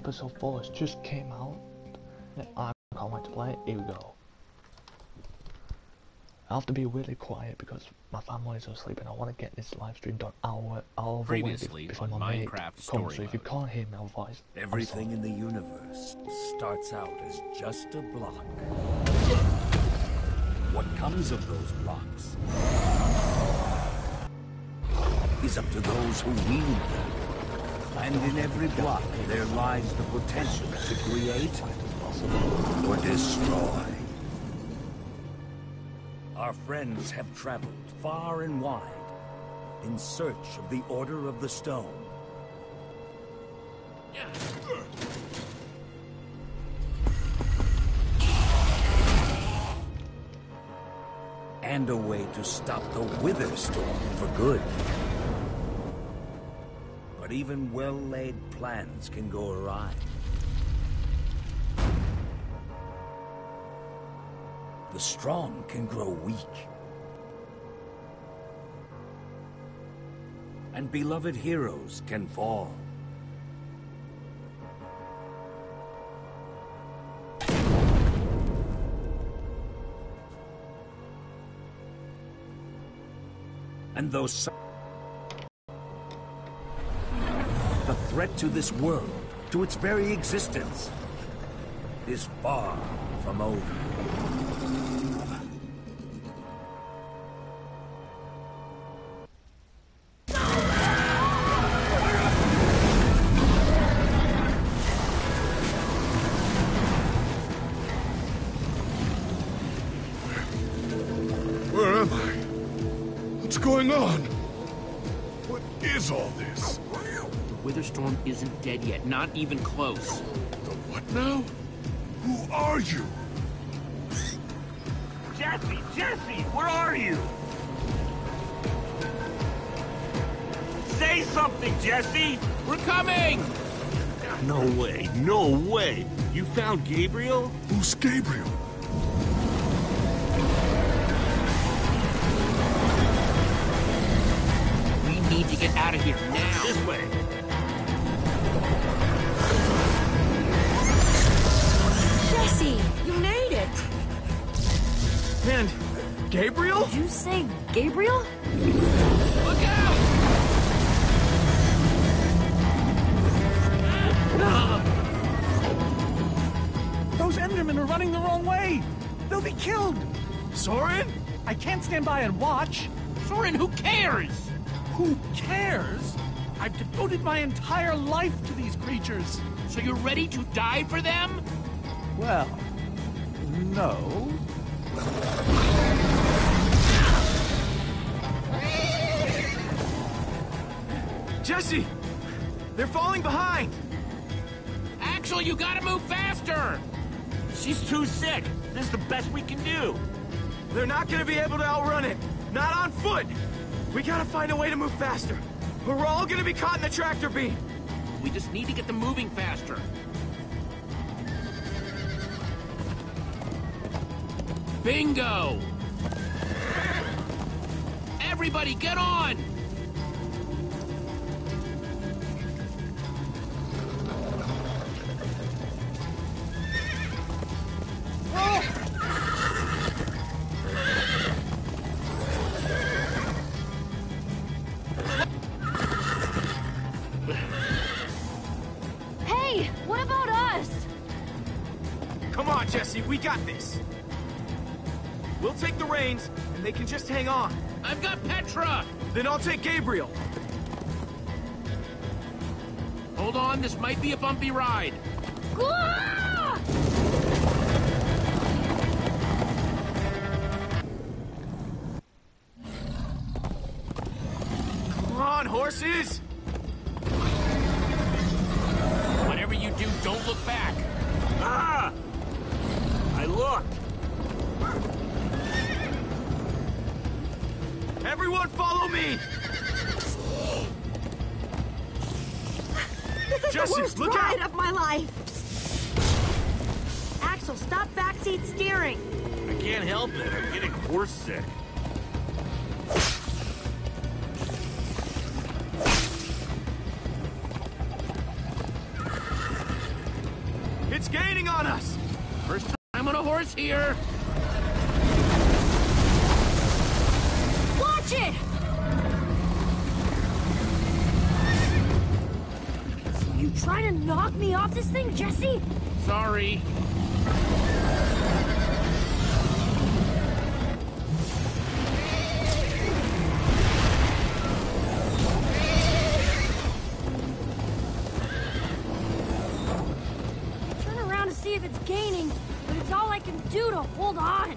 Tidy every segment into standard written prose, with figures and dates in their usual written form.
episode 4 has just came out. I can't wait to play it. Here we go. I have to be really quiet because my family is asleep and I want to get this live stream done all the way before my mate comes. So if you can't hear my voice, everything in the universe starts out as just a block. What comes of those blocks is up to those who wield them. And in every block there lies the potential to create or destroy. Our friends have traveled far and wide in search of the Order of the Stone. And a way to stop the Wither Storm for good. But even well-laid plans can go awry. The strong can grow weak. And beloved heroes can fall. And those... The threat to this world, to its very existence, is far from over. Where am I? What's going on? What is all this? The Witherstorm isn't dead yet, not even close. The what now? Who are you? Jesse, where are you? Say something, Jesse! We're coming! No way! You found Gabriel? Who's Gabriel? We need to get out of here now. This way! Jesse, you made it! Man, Gabriel? Did you say Gabriel? Look out! Those Endermen are running the wrong way! They'll be killed! Soren? I can't stand by and watch. Soren, who cares? Who cares? I've devoted my entire life to these creatures. So you're ready to die for them? Well, no. Jesse! They're falling behind! Axel, you gotta move faster! She's too sick. This is the best we can do. They're not gonna be able to outrun it. Not on foot! We gotta find a way to move faster. Or we're all gonna be caught in the tractor beam. We just need to get them moving faster. Bingo! Everybody, get on! Hey, what about us? Come on, Jesse, we got this. We'll take the reins, and they can just hang on. I've got Petra! Then I'll take Gabriel. Hold on, this might be a bumpy ride. Ah! Come on, horses! Whatever you do, don't look back. Ah! I looked. Everyone follow me! This is Jesse, the worst look ride out! of my life! Axel, stop backseat steering! I can't help it. I'm getting horse sick. It's gaining on us! First time on a horse here. Watch it! You trying to knock me off this thing, Jesse? Sorry. Turn around to see if it's gaining, but it's all I can do to hold on.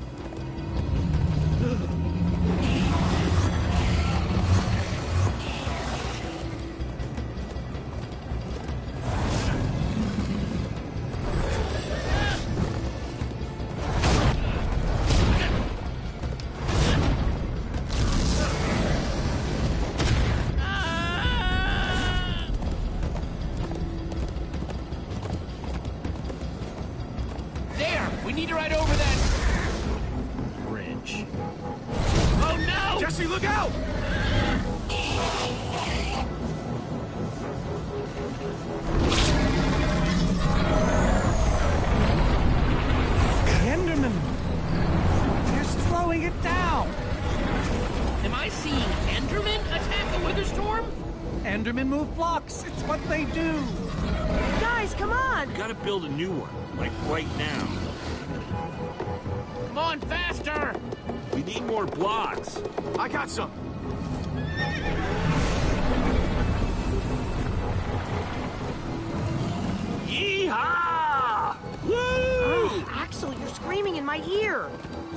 There! We need to ride over that bridge. Oh no! Jesse, look out! Enderman! They're slowing it down! Am I seeing Enderman attack a Witherstorm? Endermen move blocks. It's what they do. Guys, come on! Gotta build a new one, like right now. Come on, faster! We need more blocks. I got some. Yeehaw! Woo! Oh, Axel, you're screaming in my ear.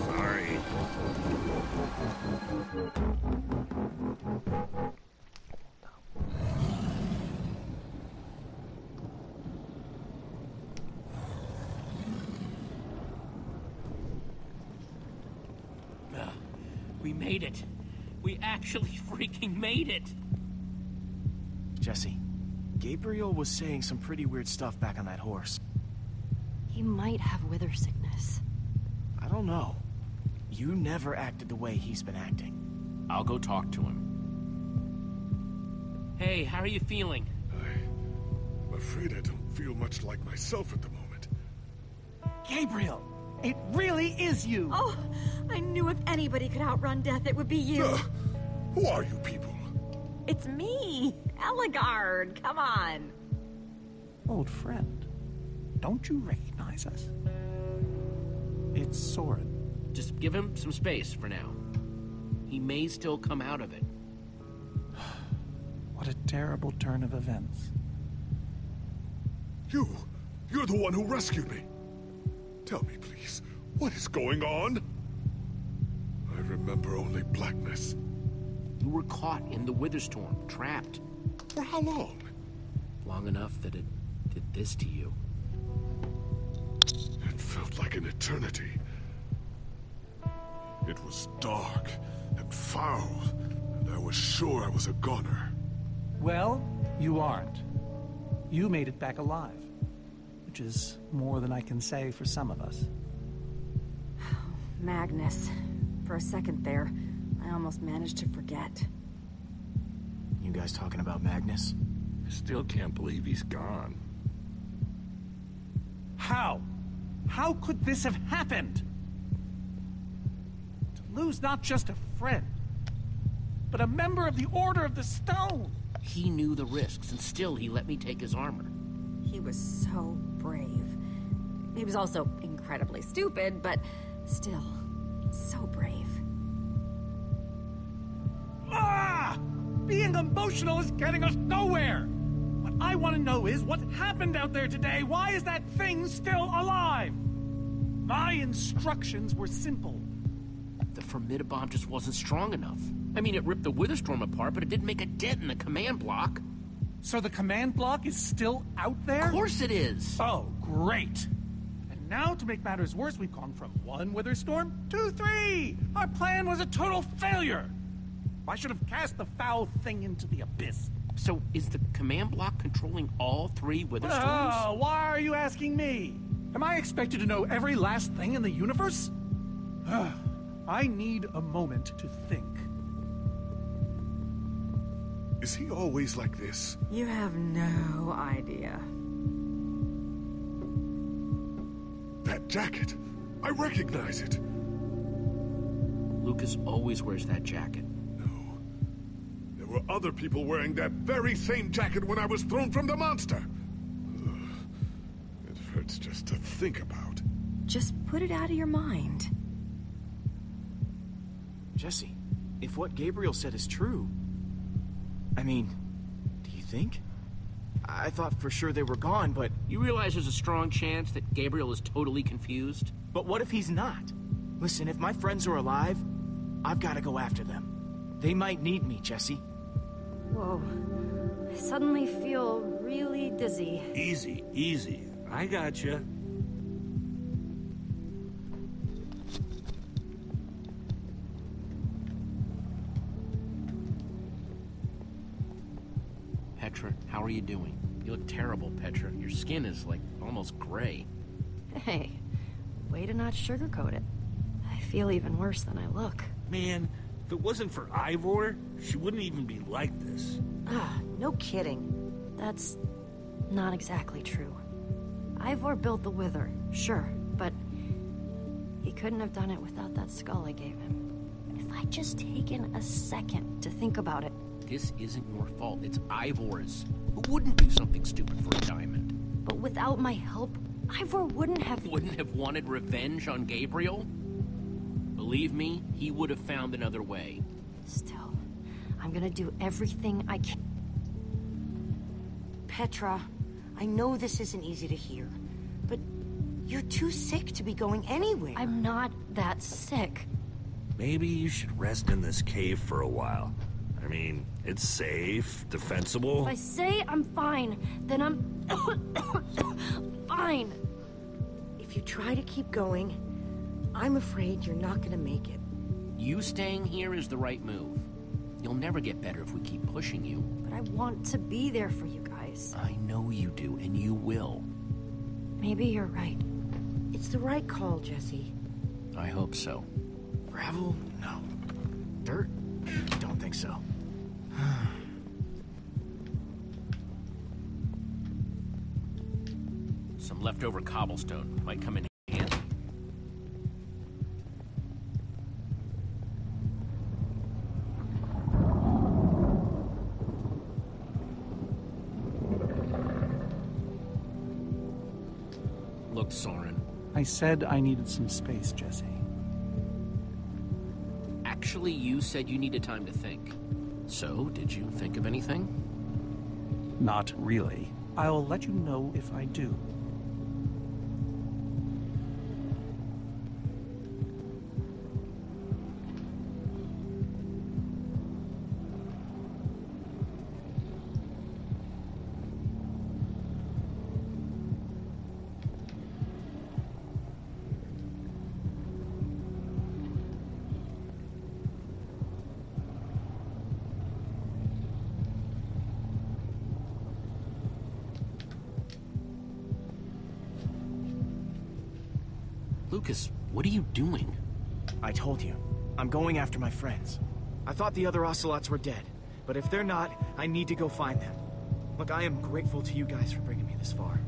Sorry. We made it. We actually freaking made it. Jesse, Gabriel was saying some pretty weird stuff back on that horse. He might have wither sickness. I don't know. You never acted the way he's been acting. I'll go talk to him. Hey, how are you feeling? I'm afraid I don't feel much like myself at the moment. Gabriel, it really is you. Oh, I knew if anybody could outrun death, it would be you. Who are you people? It's me, Eligard. Come on. Old friend, don't you recognize us? It's Soren. Just give him some space for now. He may still come out of it. What a terrible turn of events. You're the one who rescued me. Tell me, please, what is going on? I remember only blackness. You were caught in the Witherstorm, trapped. For how long? Long enough that it did this to you. It felt like an eternity. It was dark and foul, and I was sure I was a goner. Well, you aren't. You made it back alive, which is more than I can say for some of us. Magnus. For a second there, I almost managed to forget. You guys talking about Magnus? I still can't believe he's gone. How? How could this have happened? To lose not just a friend, but a member of the Order of the Stone. He knew the risks, and still he let me take his armor. He was so brave. He was also incredibly stupid, but still, so brave. Ah! Being emotional is getting us nowhere! What I want to know is what happened out there today. Why is that thing still alive? My instructions were simple. The Formidabomb just wasn't strong enough. I mean, it ripped the Witherstorm apart, but it didn't make a dent in the command block. So the command block is still out there? Of course it is! Oh, great. And now, to make matters worse, we've gone from 1 Witherstorm to 3! Our plan was a total failure! I should have cast the foul thing into the abyss. So, is the command block controlling all 3 Witherstorms? Oh, why are you asking me? Am I expected to know every last thing in the universe? I need a moment to think. Is he always like this? You have no idea. that jacket. I recognize it. Lucas always wears that jacket. No. There were other people wearing that very same jacket when I was thrown from the monster. Ugh. It hurts just to think about. Just put it out of your mind. Jesse, if what Gabriel said is true... I mean, do you think? I thought for sure they were gone, but... You realize there's a strong chance that Gabriel is totally confused? But what if he's not? Listen, if my friends are alive, I've got to go after them. They might need me, Jesse. Whoa. I suddenly feel really dizzy. Easy, easy. I gotcha. Petra, how are you doing? You look terrible, Petra. Your skin is, like, almost gray. Hey, way to not sugarcoat it. I feel even worse than I look. Man, if it wasn't for Ivor, she wouldn't even be like this. No kidding. That's not exactly true. Ivor built the Wither, sure, but he couldn't have done it without that skull I gave him. If I'd just taken a second to think about it. This isn't your fault, it's Ivor's. Who wouldn't do something stupid for a diamond? But without my help, Ivor wouldn't have... Wouldn't have wanted revenge on Gabriel? Believe me, he would have found another way. Still, I'm gonna do everything I can. Petra, I know this isn't easy to hear, but you're too sick to be going anywhere. I'm not that sick. Maybe you should rest in this cave for a while. I mean, it's safe, defensible. If I say I'm fine, then I'm fine. If you try to keep going, I'm afraid you're not gonna make it. You staying here is the right move. You'll never get better if we keep pushing you. But I want to be there for you guys. I know you do, and you will. Maybe you're right. It's the right call, Jesse. I hope so. Gravel? No. Dirt? Don't think so. Some leftover cobblestone might come in handy. Look, Soren. I said I needed some space, Jesse. Actually, you said you needed time to think. So, did you think of anything? Not really. I'll let you know if I do. Lucas, what are you doing? I told you. I'm going after my friends. I thought the other ocelots were dead, but if they're not, I need to go find them. Look, I am grateful to you guys for bringing me this far.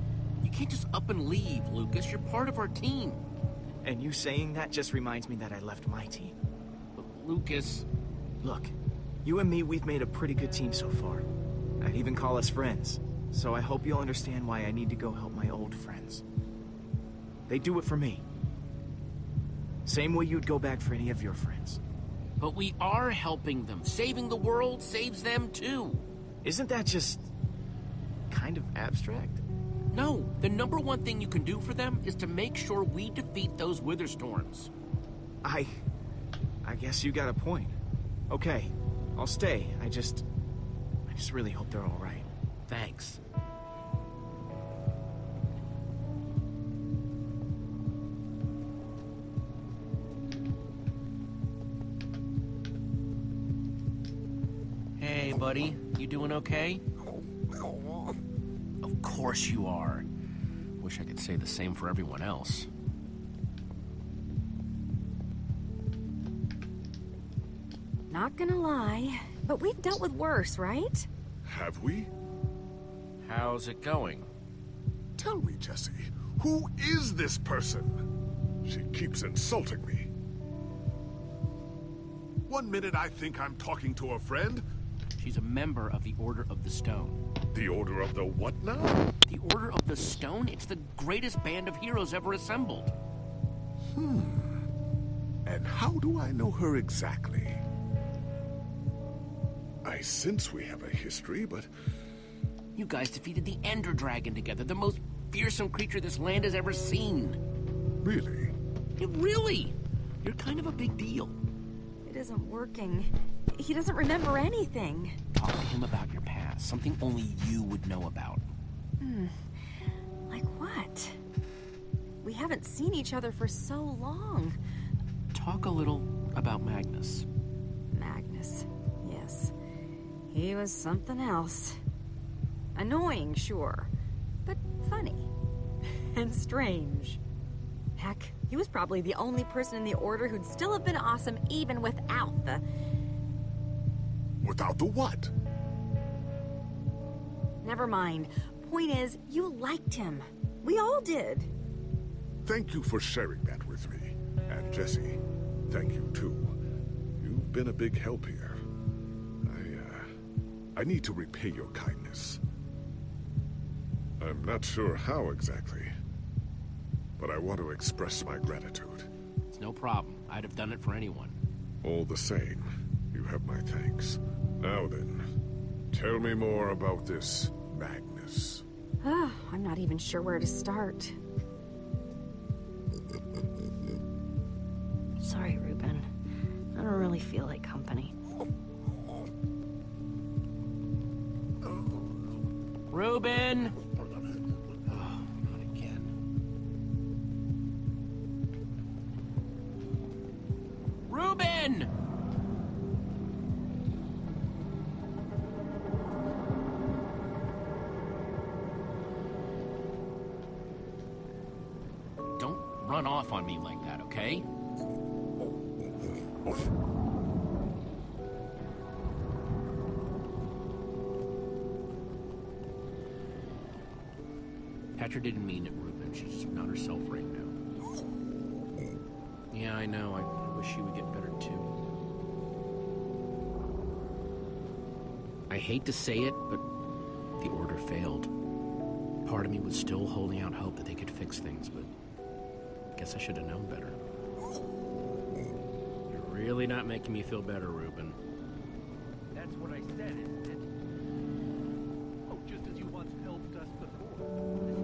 You can't just up and leave, Lucas. You're part of our team. And you saying that just reminds me that I left my team. But Lucas... Look, you and me, we've made a pretty good team so far. I'd even call us friends. So I hope you'll understand why I need to go help my old friends. They do it for me. Same way you'd go back for any of your friends. But we are helping them. Saving the world saves them too. Isn't that just... kind of abstract? No, the number one thing you can do for them is to make sure we defeat those wither storms. I guess you got a point. Okay, I'll stay. I just really hope they're all right. Thanks. Hey, buddy. You doing okay? Of course you are. Wish I could say the same for everyone else. Not gonna lie, but we've dealt with worse, right? Have we? How's it going? Tell me, Jesse, who is this person? She keeps insulting me. One minute I think I'm talking to a friend. She's a member of the Order of the Stone. The Order of the what now? The Order of the Stone? It's the greatest band of heroes ever assembled. And how do I know her exactly? I sense we have a history, but... You guys defeated the Ender Dragon together, the most fearsome creature this land has ever seen. Really? Really? You're kind of a big deal. It isn't working. He doesn't remember anything. Talk to him about your past, something only you would know about. Like what? We haven't seen each other for so long. Talk a little about Magnus. Magnus, yes. He was something else. Annoying, sure, but funny. And strange. Heck, he was probably the only person in the Order who'd still have been awesome even without the... Without the what? Never mind. Point is, you liked him. We all did. Thank you for sharing that with me. And Jesse, thank you too. You've been a big help here. I need to repay your kindness. I'm not sure how exactly, but I want to express my gratitude. It's no problem. I'd have done it for anyone. All the same, you have my thanks. Now then, tell me more about this Magnus. I'm not even sure where to start. Sorry, Ruben. I don't really feel like company. Ruben! Oh, not again. Ruben! Don't run off on me like that, okay? Petra didn't mean it, Ruben. She's just not herself right now. Yeah, I know. I wish she would get better, too. I hate to say it, but the Order failed. Part of me was still holding out hope that they could fix things, but I guess I should have known better. You're really not making me feel better, Ruben. That's what I said, isn't it? Oh, just as you once helped us before.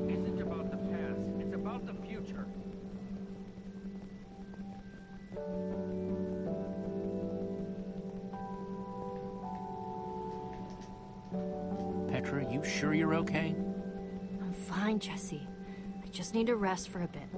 This isn't about the past, it's about the future. Petra, you sure you're okay? I'm fine, Jesse. I just need to rest for a bit.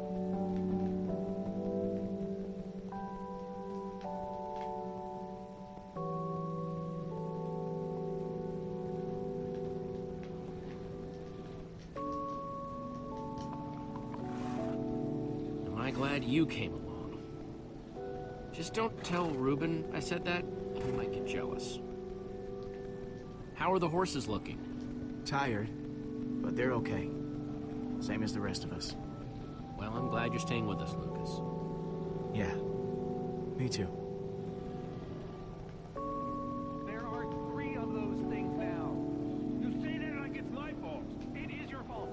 Am I glad you came along? Just don't tell Ruben I said that. He might get jealous. How are the horses looking? Tired, but they're okay. Same as the rest of us. Well, I'm glad you're staying with us, Lucas. Yeah, me too. There are 3 of those things now. You say that like it's my fault. It is your fault.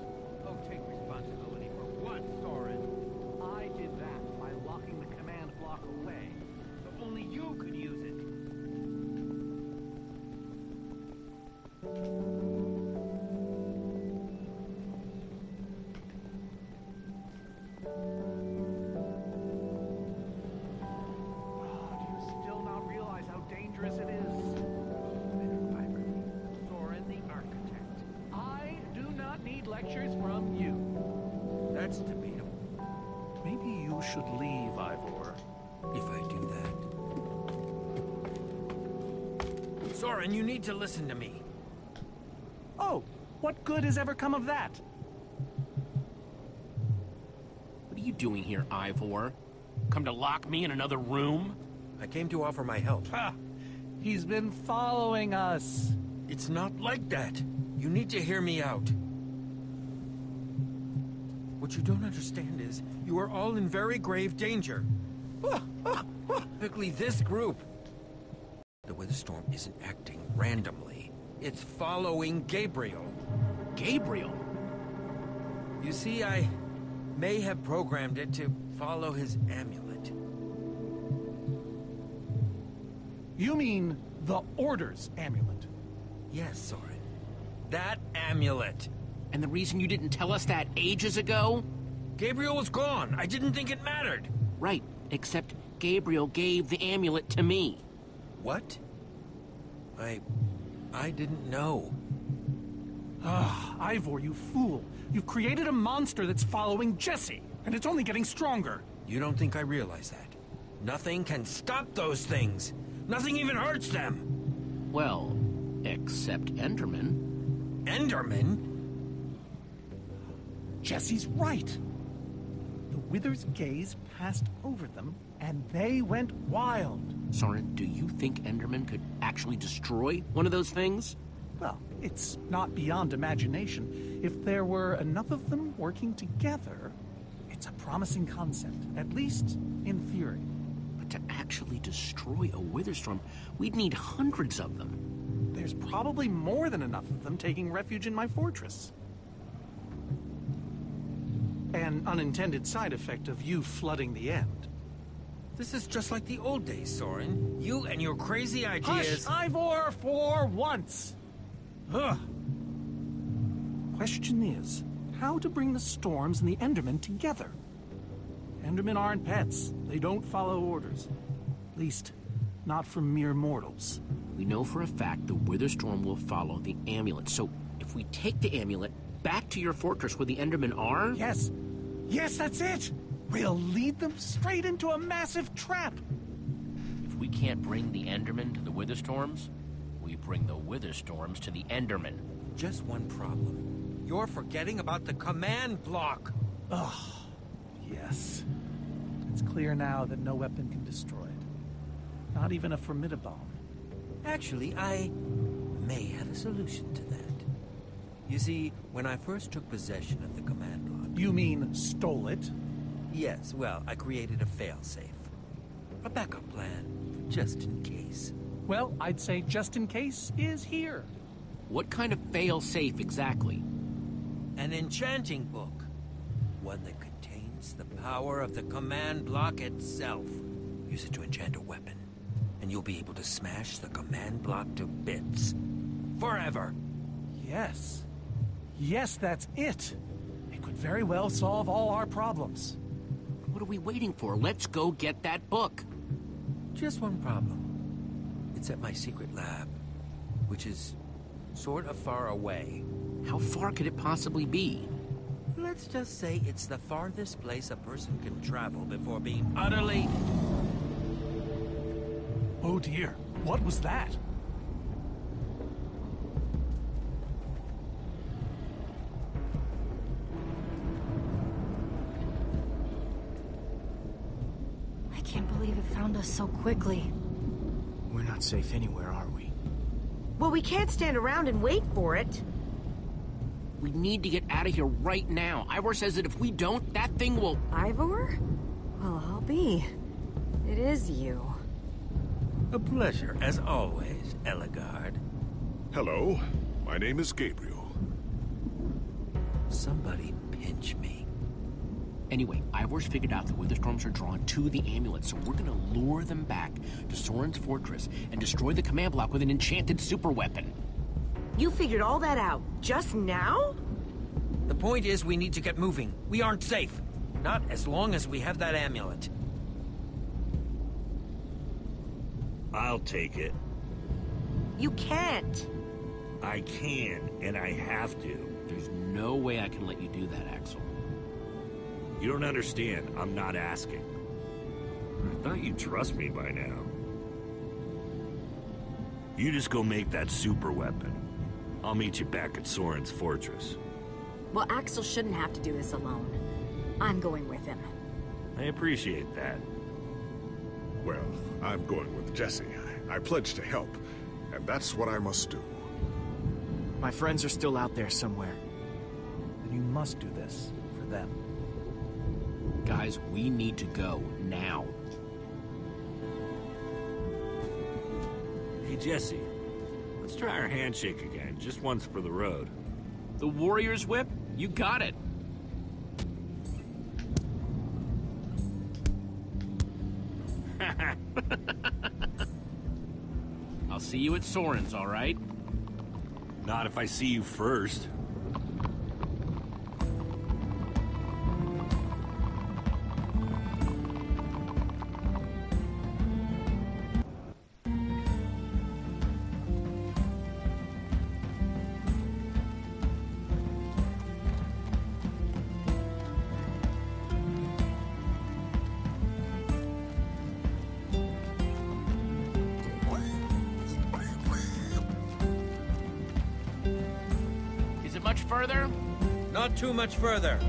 Oh, take responsibility for what, Soren? I did that by locking the command block away, so only you could use it. Do you still not realize how dangerous it is? Soren the architect. I do not need lectures from you. That's debatable. Maybe you should leave, Ivor. If I do that. Soren, you need to listen to me. Oh, what good has ever come of that? What are you doing here, Ivor? Come to lock me in another room? I came to offer my help. Ha! He's been following us. It's not like that. You need to hear me out. What you don't understand is, you are all in very grave danger. Specifically this group. The Witherstorm isn't acting randomly. It's following Gabriel. Gabriel? You see, I may have programmed it to follow his amulet. You mean the Order's amulet? Yes, Soren. That amulet. And the reason you didn't tell us that ages ago? Gabriel was gone. I didn't think it mattered. Right, except Gabriel gave the amulet to me. What? I didn't know. Ah, Ivor, you fool. You've created a monster that's following Jesse, and it's only getting stronger. You don't think I realize that? Nothing can stop those things. Nothing even hurts them. Well, except Enderman. Enderman? Jesse's right. The Wither's gaze passed over them, and they went wild. Soren, do you think Enderman could actually destroy one of those things? Well, it's not beyond imagination. If there were enough of them working together, it's a promising concept, at least in theory. But to actually destroy a Witherstorm, we'd need hundreds of them. There's probably more than enough of them taking refuge in my fortress. An unintended side effect of you flooding the end. This is just like the old days, Soren. You and your crazy ideas... Hush, Ivor, for once! Ugh. Question is, how to bring the Storms and the Endermen together? Endermen aren't pets. They don't follow orders. At least, not from mere mortals. We know for a fact the Witherstorm will follow the amulet, so if we take the amulet back to your fortress where the Endermen are... Yes. Yes, that's it! We'll lead them straight into a massive trap! If we can't bring the Endermen to the Witherstorms, we bring the Witherstorms to the Endermen. Just one problem. You're forgetting about the command block! Ugh. Yes. It's clear now that no weapon can destroy it. Not even a formidabomb. Actually, I may have a solution to that. You see, when I first took possession of the command block... You mean stole it? Yes, well, I created a failsafe. A backup plan, just in case. Well, I'd say just in case is here. What kind of fail-safe exactly? An enchanting book. One that contains the power of the command block itself. Use it to enchant a weapon, and you'll be able to smash the command block to bits. Forever. Yes. Yes, that's it. It could very well solve all our problems. What are we waiting for? Let's go get that book. Just one problem. It's at my secret lab, which is sort of far away. How far could it possibly be? Let's just say it's the farthest place a person can travel before being utterly... Oh dear, what was that? I can't believe it found us so quickly. We're not safe anywhere, are we? Well, we can't stand around and wait for it. We need to get out of here right now. Ivor says that if we don't, that thing will... Ivor? Well, I'll be. It is you. A pleasure, as always, Eligard. Hello, my name is Gabriel. Somebody pinch me. Anyway, Ivor's figured out the Witherstorms are drawn to the amulet, so we're gonna lure them back to Soren's fortress and destroy the command block with an enchanted superweapon. You figured all that out just now? The point is we need to get moving. We aren't safe. Not as long as we have that amulet. I'll take it. You can't. I can, and I have to. There's no way I can let you do that, Axel. You don't understand. I'm not asking. I thought you'd trust me by now. You just go make that super weapon. I'll meet you back at Soren's fortress. Well, Axel shouldn't have to do this alone. I'm going with him. I appreciate that. Well, I'm going with Jesse. I pledged to help, and that's what I must do. My friends are still out there somewhere. Then you must do this, for them. Guys, we need to go now. Hey, Jesse. Let's try our handshake again, just once for the road. The Warrior's Whip? You got it. I'll see you at Soren's, all right? Not if I see you first. Much further? Not too much further.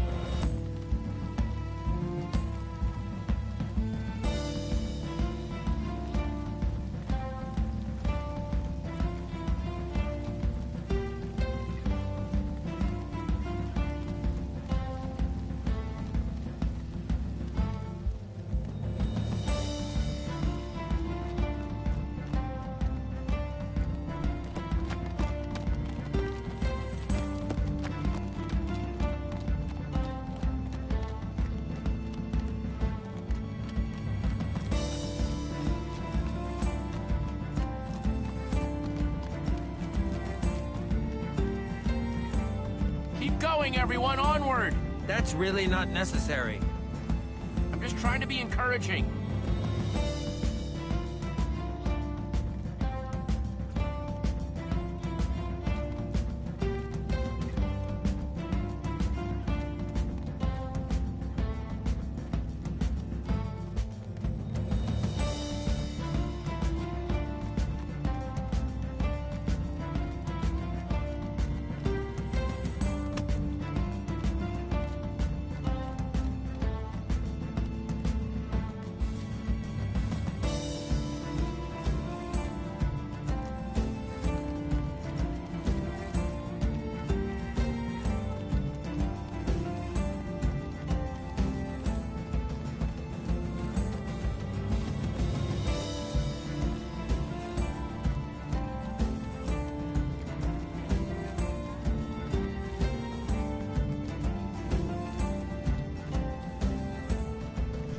Going, everyone, onward! That's really not necessary. I'm just trying to be encouraging.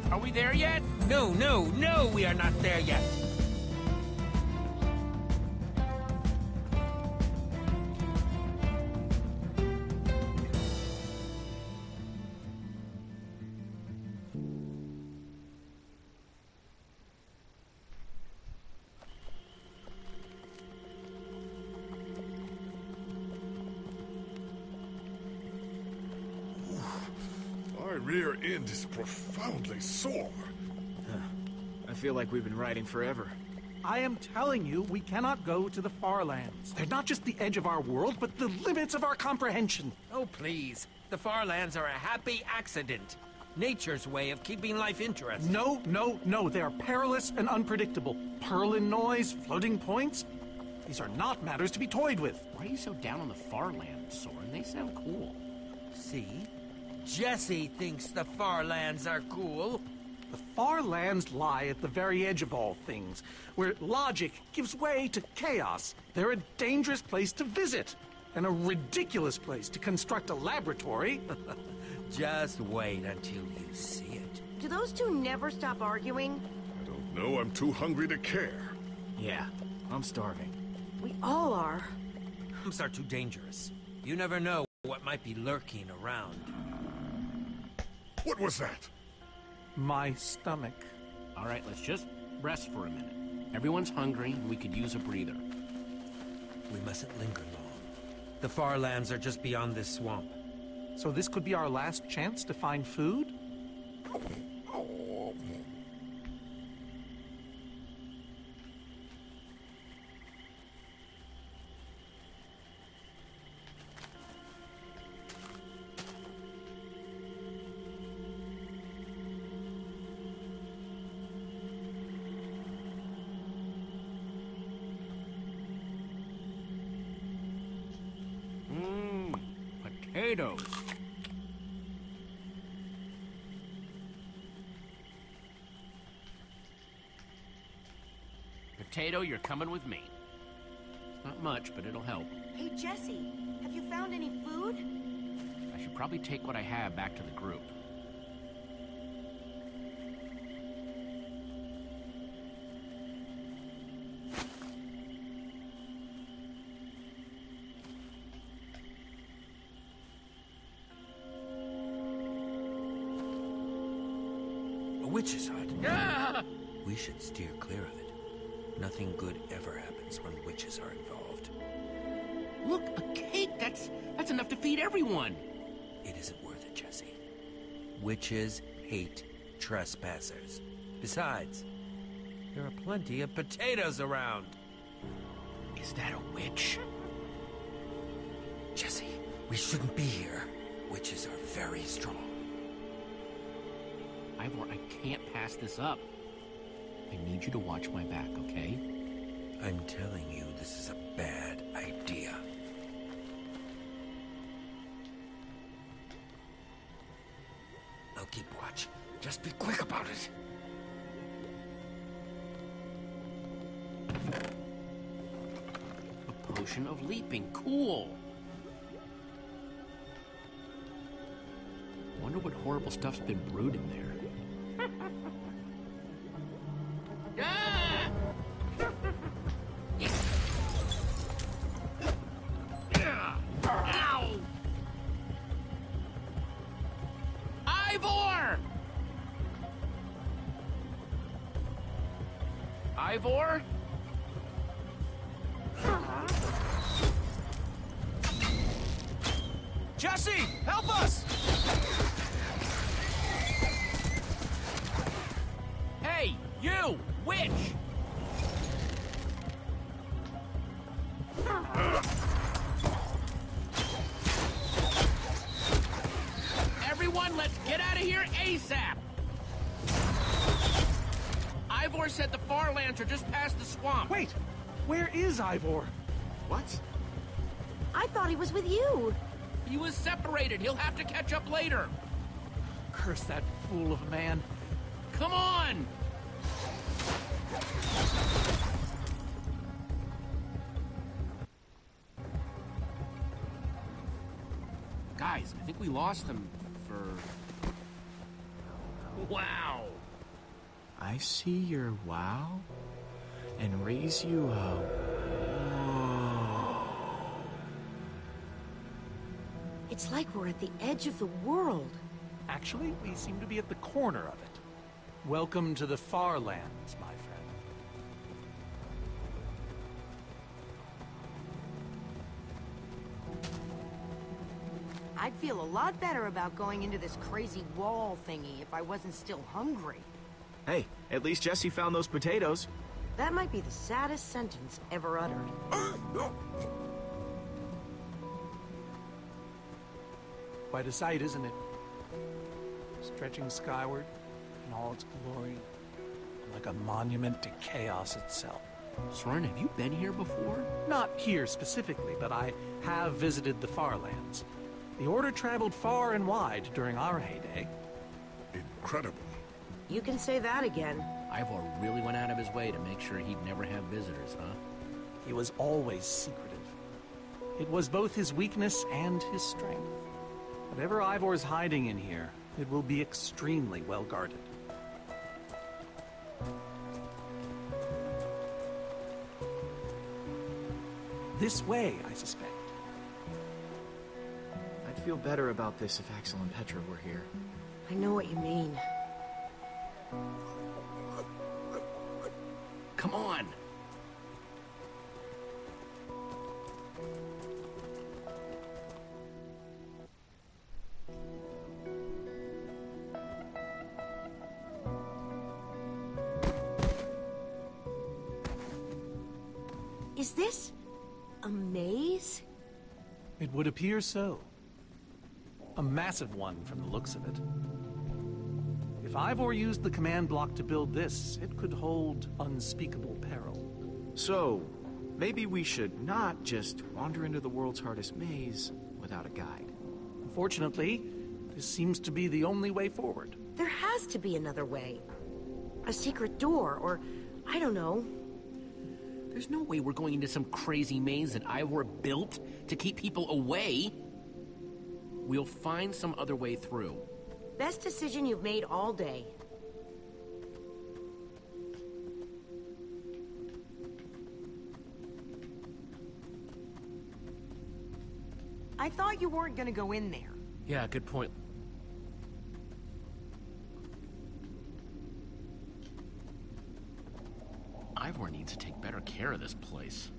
Are we there yet? No, we are not there yet. My rear end is profoundly sore. I feel like we've been riding forever. I am telling you, we cannot go to the far lands. They're not just the edge of our world, but the limits of our comprehension. Oh, please. The far lands are a happy accident. Nature's way of keeping life interesting. No. They are perilous and unpredictable. Purlin noise, floating points. These are not matters to be toyed with. Why are you so down on the far lands, Soren? They sound cool. See? Jesse thinks the far lands are cool. The far lands lie at the very edge of all things, where logic gives way to chaos. They're a dangerous place to visit, and a ridiculous place to construct a laboratory. Just wait until you see it. Do those two never stop arguing? I don't know, I'm too hungry to care. Yeah, I'm starving. We all are. Humps are too dangerous. You never know what might be lurking around. What was that? My stomach. All right, let's just rest for a minute. Everyone's hungry, and we could use a breather. We mustn't linger long. The far lands are just beyond this swamp. So this could be our last chance to find food? Potatoes. potato, you're coming with me. It's not much, but it'll help. Hey, Jesse, have you found any food? I should probably take what I have back to the group. A witch's hut. Ah! We should steer clear of it. Nothing good ever happens when witches are involved. Look, a cake! That's enough to feed everyone! It isn't worth it, Jesse. Witches hate trespassers. Besides, there are plenty of potatoes around. Is that a witch? Jesse, we shouldn't be here. Witches are very strong. Ivor, I can't pass this up. I need you to watch my back, okay? I'm telling you, this is a bad idea. I'll keep watch. Just be quick about it. A potion of leaping. Cool. Wonder what horrible stuff's been brewed in there. Ah! Ow! Ivor! Ivor? Jesse, help us! Hey, you, witch! Everyone, let's get out of here ASAP! Ivor said the far lands are just past the swamp. Wait, where is Ivor? What? I thought he was with you. He was separated. He'll have to catch up later. Curse that fool of a man. Come on! Guys, I think we lost him for... Wow! I see your wow and raise you a whoa. It's like we're at the edge of the world. Actually, we seem to be at the corner of it. Welcome to the far lands, my friend. I'd feel a lot better about going into this crazy wall thingy if I wasn't still hungry. Hey, at least Jesse found those potatoes. That might be the saddest sentence ever uttered. Quite a sight, isn't it? Stretching skyward in all its glory, like a monument to chaos itself. Soren, have you been here before? Not here specifically, but I have visited the far lands. The Order traveled far and wide during our heyday. Incredible. You can say that again. Ivor really went out of his way to make sure he'd never have visitors, huh? He was always secretive. It was both his weakness and his strength. Whatever Ivor's hiding in here, it will be extremely well guarded. This way, I suspect. I'd feel better about this if Axel and Petra were here. I know what you mean. Come on! Is this a maze? It would appear so. A massive one from the looks of it. If Ivor used the command block to build this, it could hold unspeakable peril. So, maybe we should not just wander into the world's hardest maze without a guide. Unfortunately, this seems to be the only way forward. There has to be another way. A secret door, or I don't know. There's no way we're going into some crazy maze that Ivor built to keep people away. We'll find some other way through. Best decision you've made all day. I thought you weren't gonna go in there. Yeah, good point. Ivor needs to take better care of this place.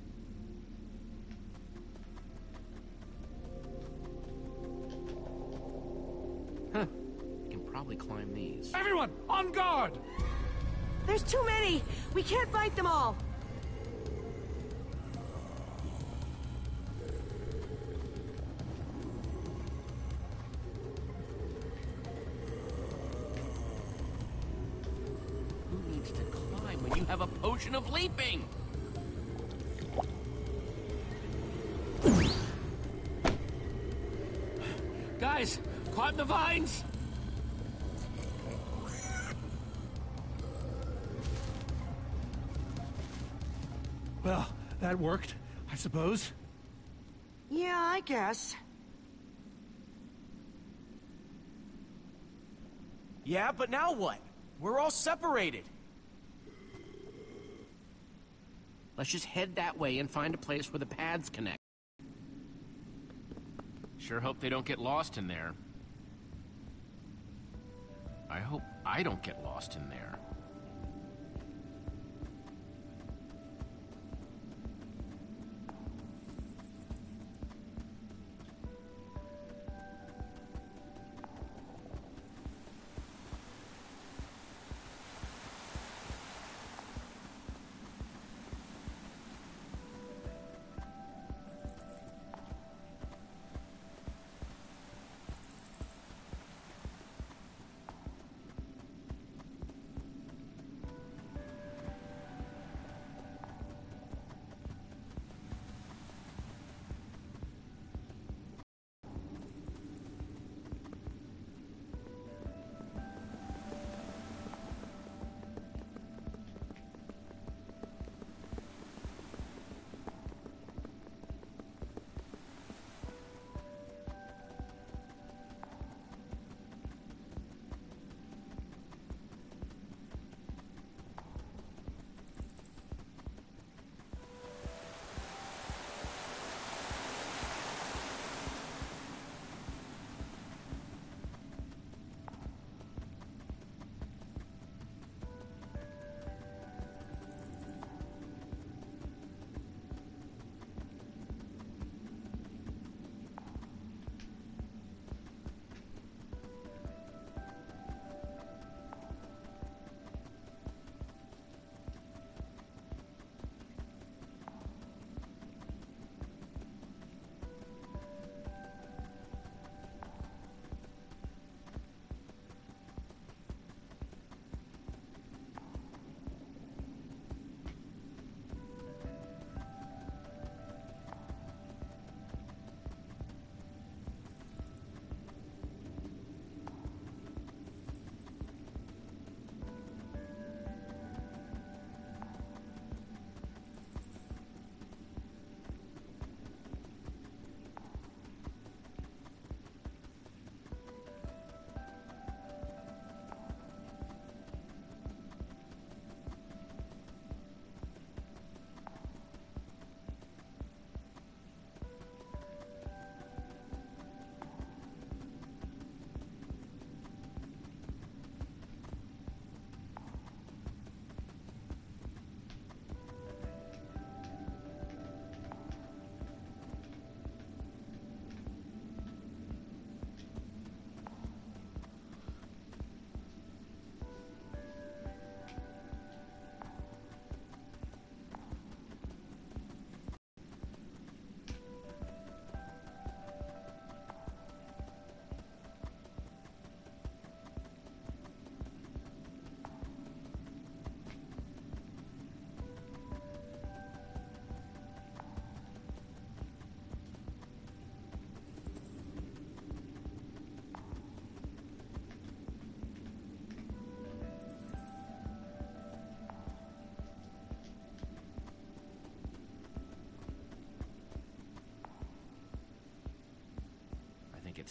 Huh. I can probably climb these. Everyone, on guard! There's too many! We can't fight them all! Who needs to climb when you have a potion of leaping? Guys, climb the vines! Well, that worked, I suppose. Yeah, I guess. Yeah, but now what? We're all separated. Let's just head that way and find a place where the paths connect. Sure hope they don't get lost in there. I hope I don't get lost in there.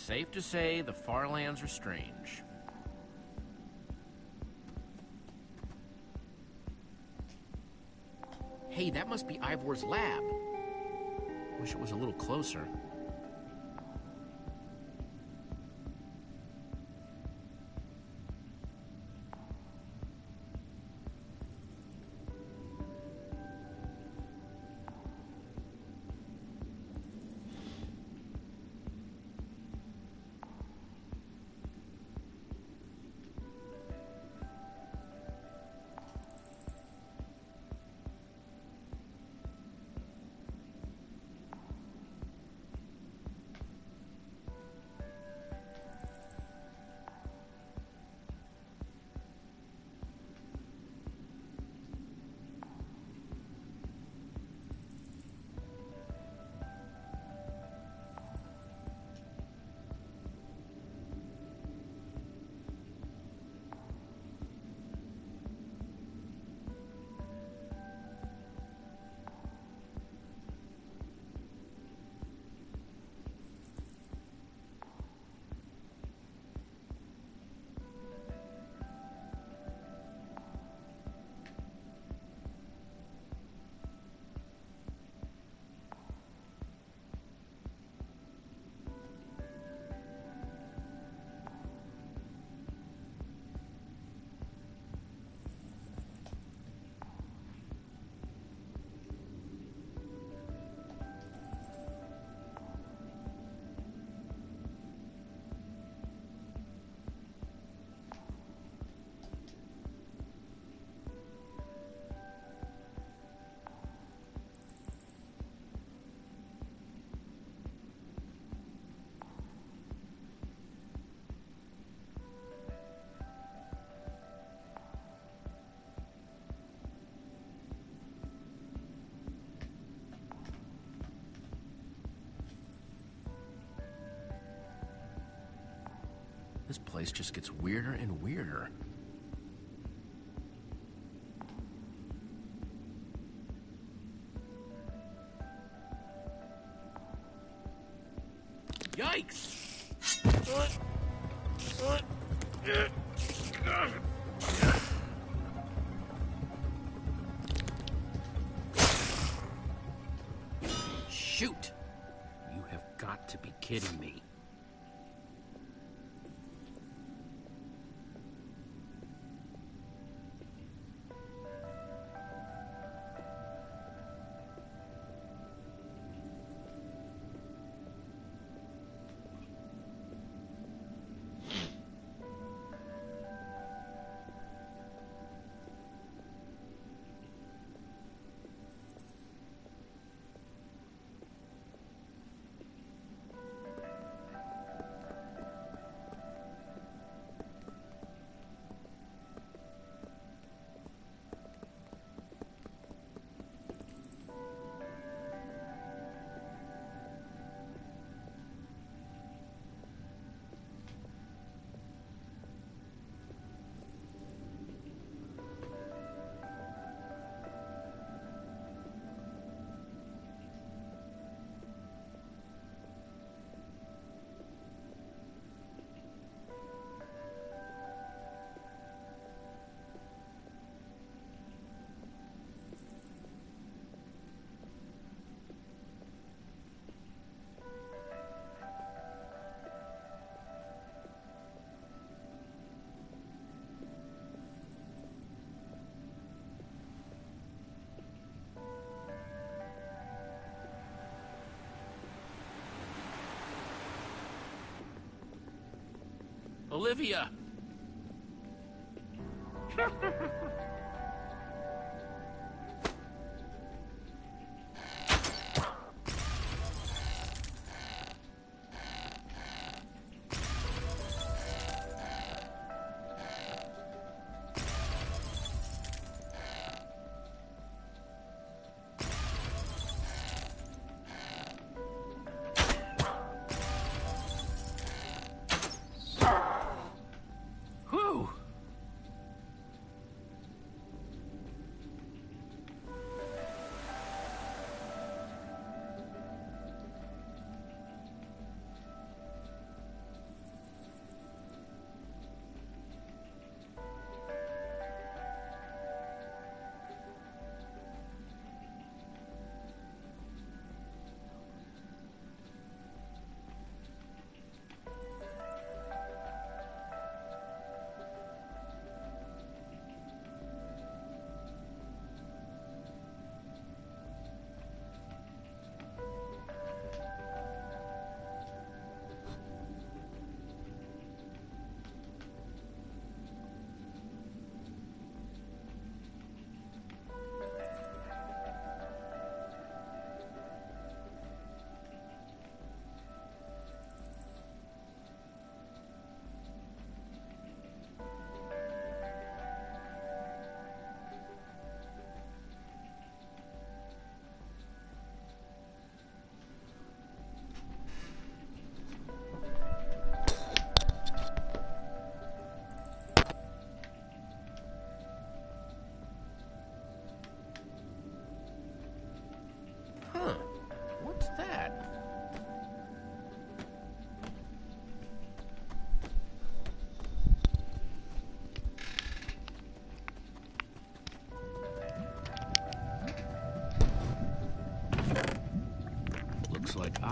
Safe to say the far lands are strange. Hey, that must be Ivor's lab. Wish it was a little closer. This place just gets weirder and weirder. Yikes! Shoot! You have got to be kidding me. Olivia!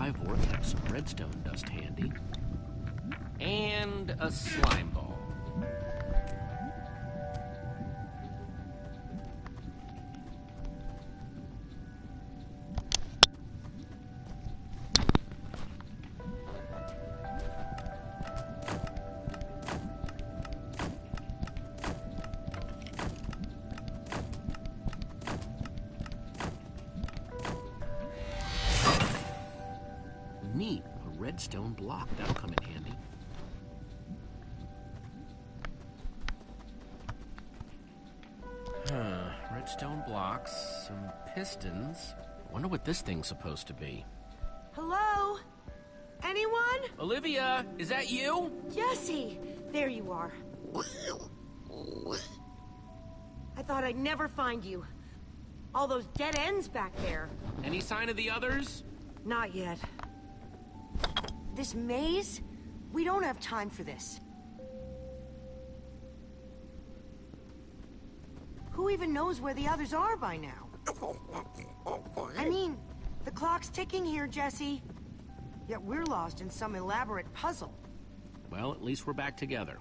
Ivor could have some redstone dust handy. And a slime ball. Neat, a redstone block. That'll come in handy. Redstone blocks, some pistons. I wonder what this thing's supposed to be. Hello? Anyone? Olivia, is that you? Jesse! There you are. I thought I'd never find you. All those dead ends back there. Any sign of the others? Not yet. This maze? We don't have time for this. Who even knows where the others are by now? I mean, the clock's ticking here, Jesse. Yet we're lost in some elaborate puzzle. Well, at least we're back together.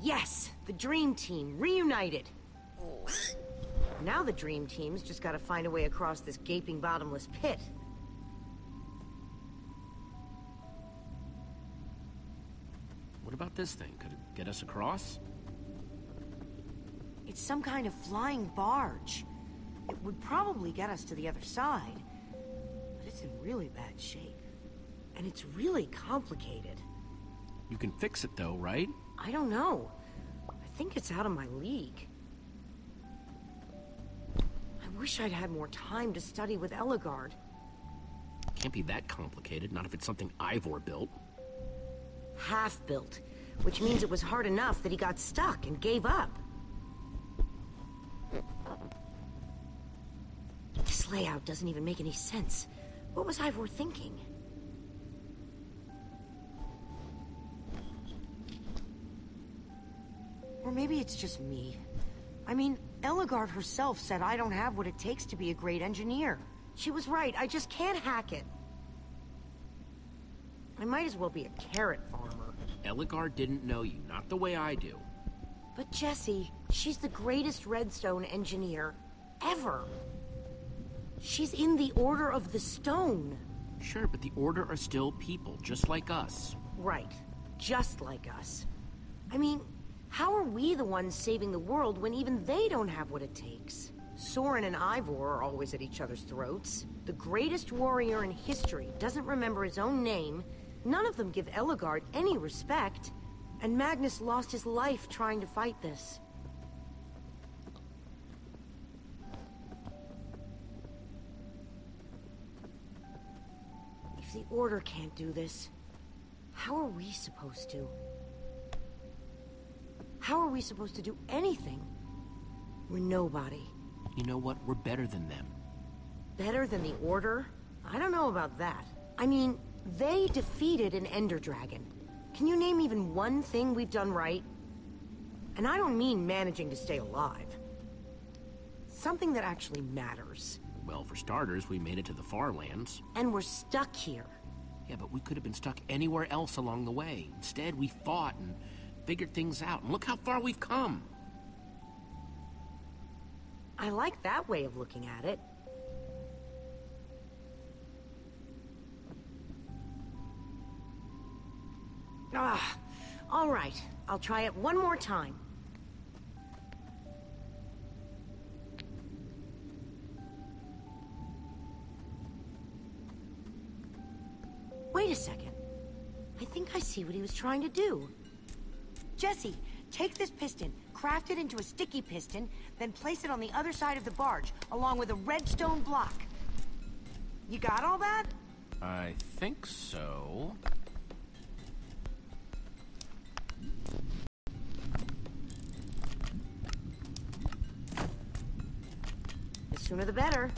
Yes, the Dream Team, reunited. Now the Dream Team's just gotta find a way across this gaping bottomless pit. What about this thing? Could it get us across? It's some kind of flying barge. It would probably get us to the other side. But it's in really bad shape. And it's really complicated. You can fix it though, right? I don't know. I think it's out of my league. I wish I'd had more time to study with Ellegaard. Can't be that complicated, not if it's something Ivor built. Half-built, which means it was hard enough that he got stuck and gave up. This layout doesn't even make any sense. What was Ivor thinking? Or maybe it's just me. I mean, Ellegaard herself said I don't have what it takes to be a great engineer. She was right, I just can't hack it. I might as well be a carrot farmer. Ellegaard didn't know you, not the way I do. But Jessie, she's the greatest redstone engineer ever. She's in the Order of the Stone. Sure, but the Order are still people, just like us. Right, just like us. I mean, how are we the ones saving the world when even they don't have what it takes? Soren and Ivor are always at each other's throats. The greatest warrior in history doesn't remember his own name. None of them give Ellegaard any respect. And Magnus lost his life trying to fight this. If the Order can't do this, how are we supposed to? How are we supposed to do anything? We're nobody. You know what? We're better than them. Better than the Order? I don't know about that. I mean, they defeated an Ender Dragon. Can you name even one thing we've done right? And I don't mean managing to stay alive. Something that actually matters. Well, for starters, we made it to the far lands. And we're stuck here. Yeah, but we could have been stuck anywhere else along the way. Instead, we fought and figured things out. And look how far we've come. I like that way of looking at it. All right. I'll try it one more time. Wait a second. I think I see what he was trying to do. Jesse, take this piston, craft it into a sticky piston, then place it on the other side of the barge, along with a redstone block. You got all that? I think so. The sooner the better.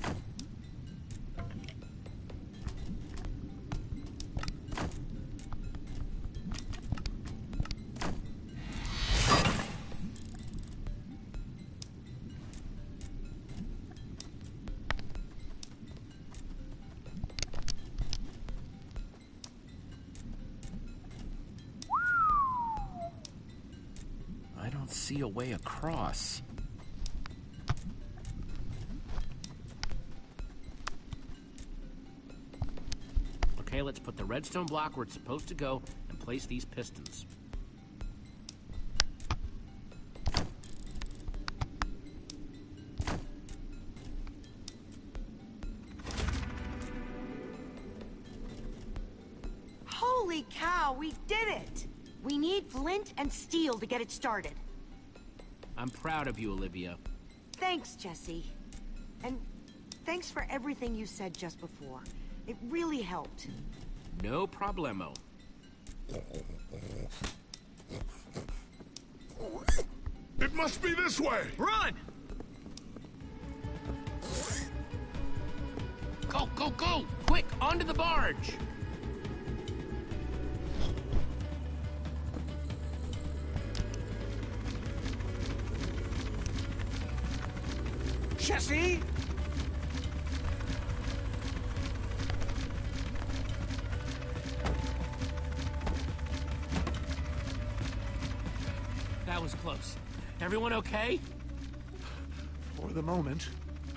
don't see a way across. Okay, let's put the redstone block where it's supposed to go and place these pistons. Holy cow, we did it! We need flint and steel to get it started. I'm proud of you, Olivia. Thanks, Jesse. And thanks for everything you said just before. It really helped. No problemo. It must be this way! Run! Go, go, go! Quick, onto the barge! Jesse? That was close. Everyone okay? For the moment.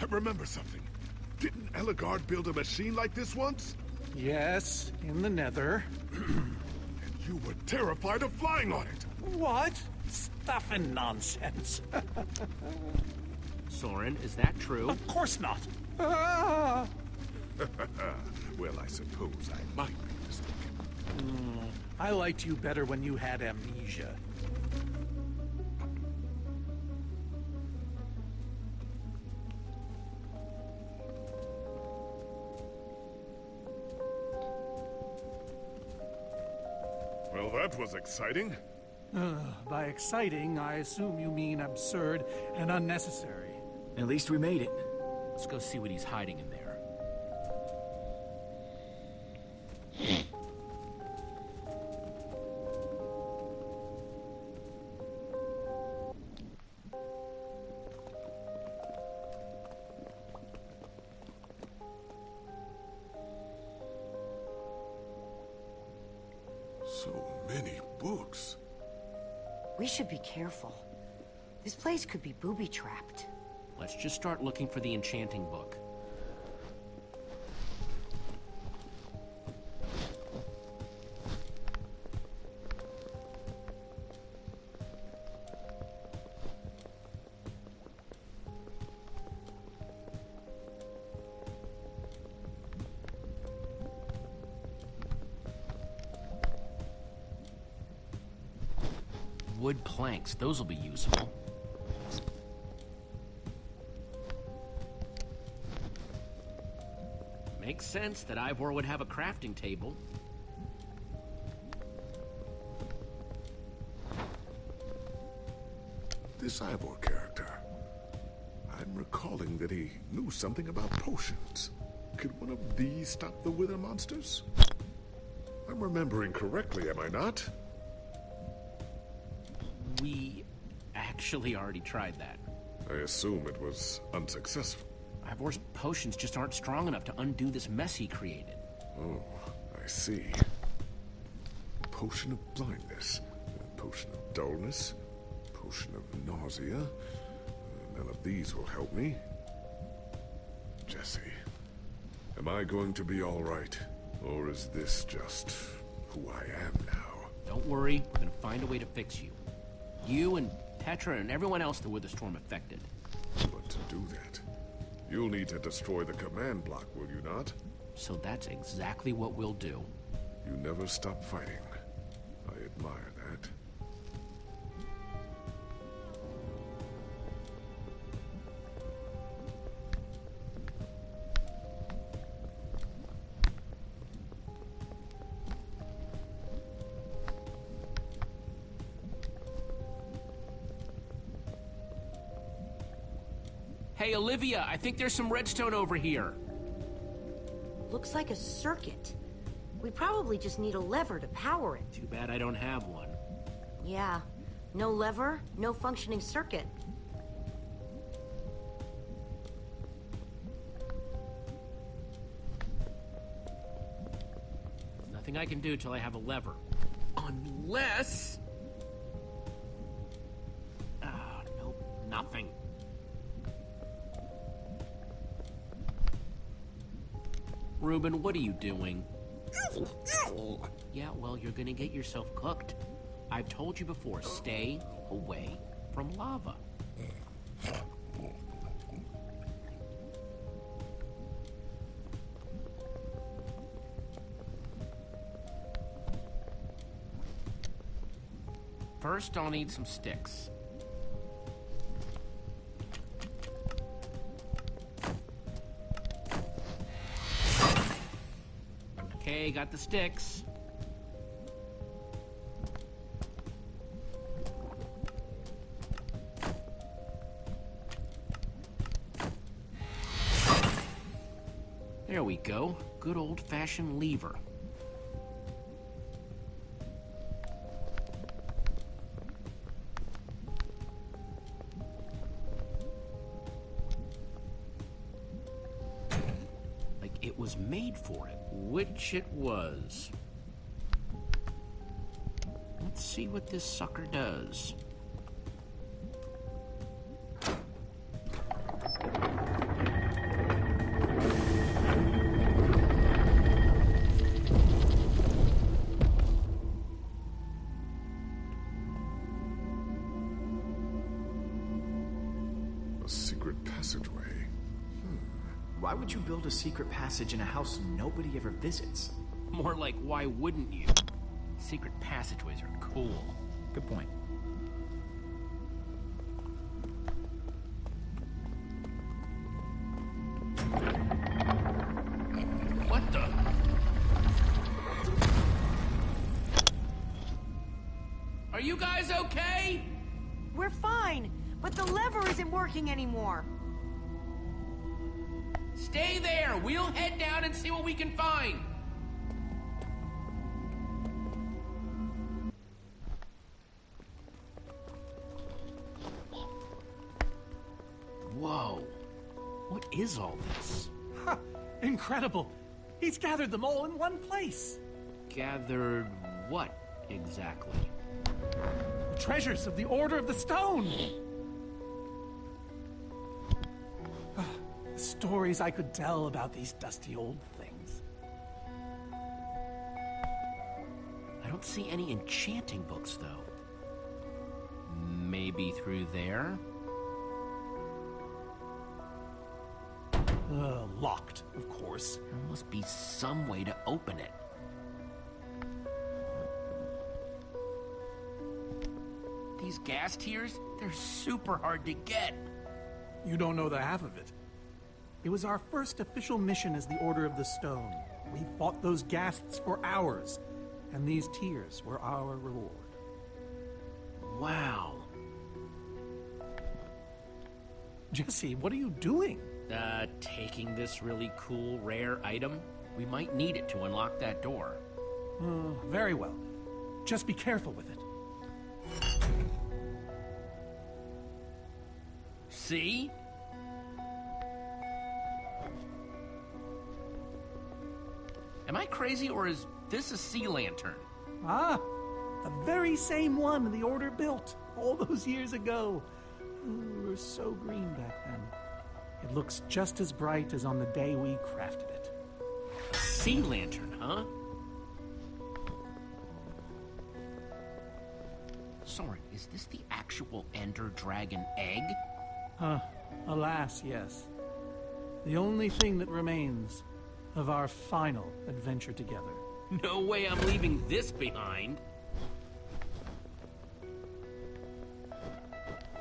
I remember something. Didn't Ellegaard build a machine like this once? Yes, in the nether. And you were terrified of flying on it. What? Stuff and nonsense. Soren, is that true? Of course not. Ah! Well, I suppose I might be mistaken. I liked you better when you had amnesia. Well, that was exciting. By exciting, I assume you mean absurd and unnecessary. At least we made it. Let's go see what he's hiding in there. So many books. We should be careful. This place could be booby-trapped. Let's just start looking for the enchanting book. Wood planks, those will be useful. Makes sense that Ivor would have a crafting table. This Ivor character. I'm recalling that he knew something about potions. Could one of these stop the wither monsters? I'm remembering correctly, am I not? We actually already tried that. I assume it was unsuccessful. Ivor's potions just aren't strong enough to undo this mess he created. Oh, I see. Potion of blindness, potion of dullness, potion of nausea. None of these will help me. Jesse, am I going to be all right? Or is this just who I am now? Don't worry, we're gonna find a way to fix you. You and Petra and everyone else the Witherstorm affected. But to do that, you'll need to destroy the command block, will you not? So that's exactly what we'll do. You never stop fighting. I admire that. Hey, Olivia, I think there's some redstone over here. Looks like a circuit. We probably just need a lever to power it. Too bad I don't have one. Yeah. No lever, no functioning circuit. There's nothing I can do till I have a lever. Unless... nothing. Reuben, what are you doing? Yeah, well, you're gonna get yourself cooked. I've told you before, stay away from lava. First, I'll need some sticks. Okay, got the sticks. There we go. Good old-fashioned lever. Like it was made for it, which it was. Let's see what this sucker does. A secret passageway. Why would you build a secret passage in a house nobody ever visits? More like, why wouldn't you? Secret passageways are cool. Good point. What the? Are you guys okay? We're fine, but the lever isn't working anymore. Stay there. We'll head down and see what we can find. Whoa. What is all this? Ha! Incredible. He's gathered them all in one place. Gathered what exactly? The treasures of the Order of the Stone. The stories I could tell about these dusty old things. I don't see any enchanting books, though. Maybe through there? Locked, of course. There must be some way to open it. These gas tiers, they're super hard to get. You don't know the half of it. It was our first official mission as the Order of the Stone. We fought those ghasts for hours, and these tears were our reward. Wow. Jesse, what are you doing? Taking this really cool, rare item. We might need it to unlock that door. Very well. Just be careful with it. See? Am I crazy, or is this a sea lantern? Ah, the very same one the Order built all those years ago. We were so green back then. It looks just as bright as on the day we crafted it. A sea lantern, huh? Soren, is this the actual Ender Dragon egg? Alas, yes. The only thing that remains of our final adventure together. No way I'm leaving this behind.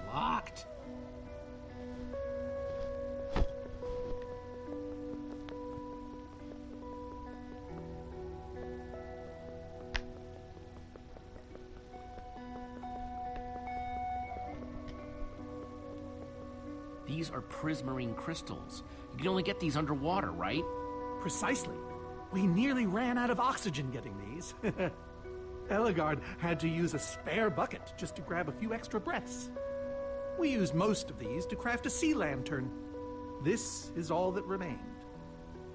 Locked. These are prismarine crystals. You can only get these underwater, right? Precisely. We nearly ran out of oxygen getting these. Eligard had to use a spare bucket just to grab a few extra breaths. We used most of these to craft a sea lantern. This is all that remained.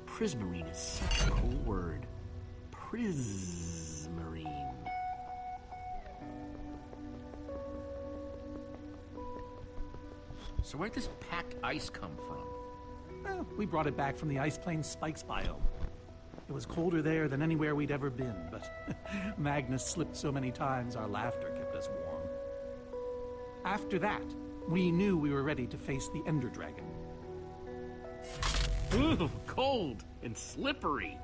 Prismarine is such a cool word. Prismarine. So where'd this packed ice come from? Well, we brought it back from the Ice Plains Spikes biome. It was colder there than anywhere we'd ever been, but Magnus slipped so many times our laughter kept us warm. After that, we knew we were ready to face the Ender Dragon. Ooh, cold and slippery.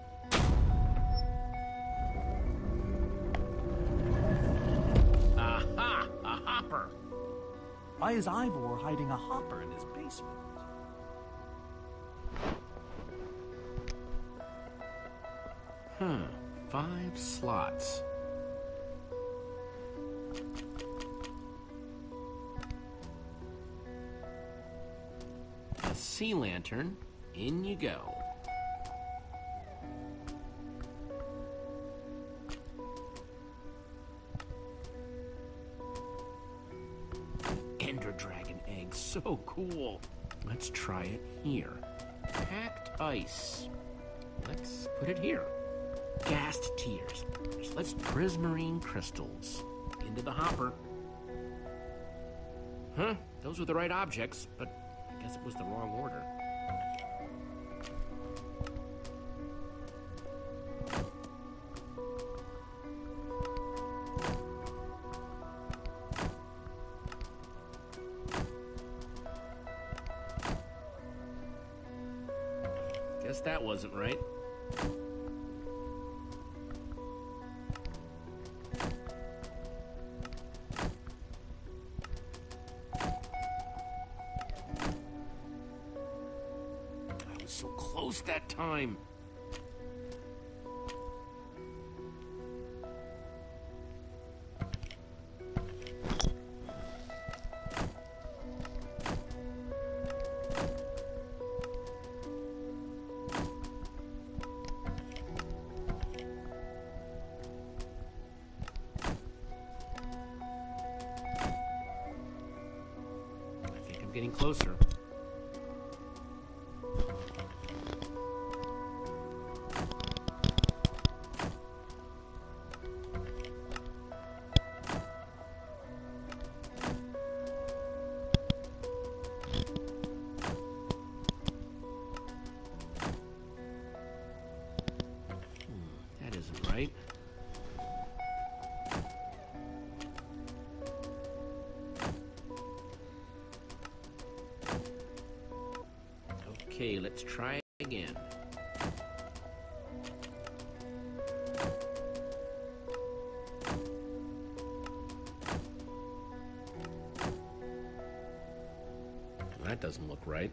Aha! A hopper! Why is Ivor hiding a hopper in his basement? Huh. 5 slots. A sea lantern. In you go. Ender Dragon egg. So cool. Let's try it here. Packed ice. Let's put it here. Gassed tears. Let's prismarine crystals. Into the hopper. Huh? Those were the right objects, but I guess it was the wrong order. Guess that wasn't right. I was so close that time. Getting closer. That isn't right. Okay, let's try again. That doesn't look right.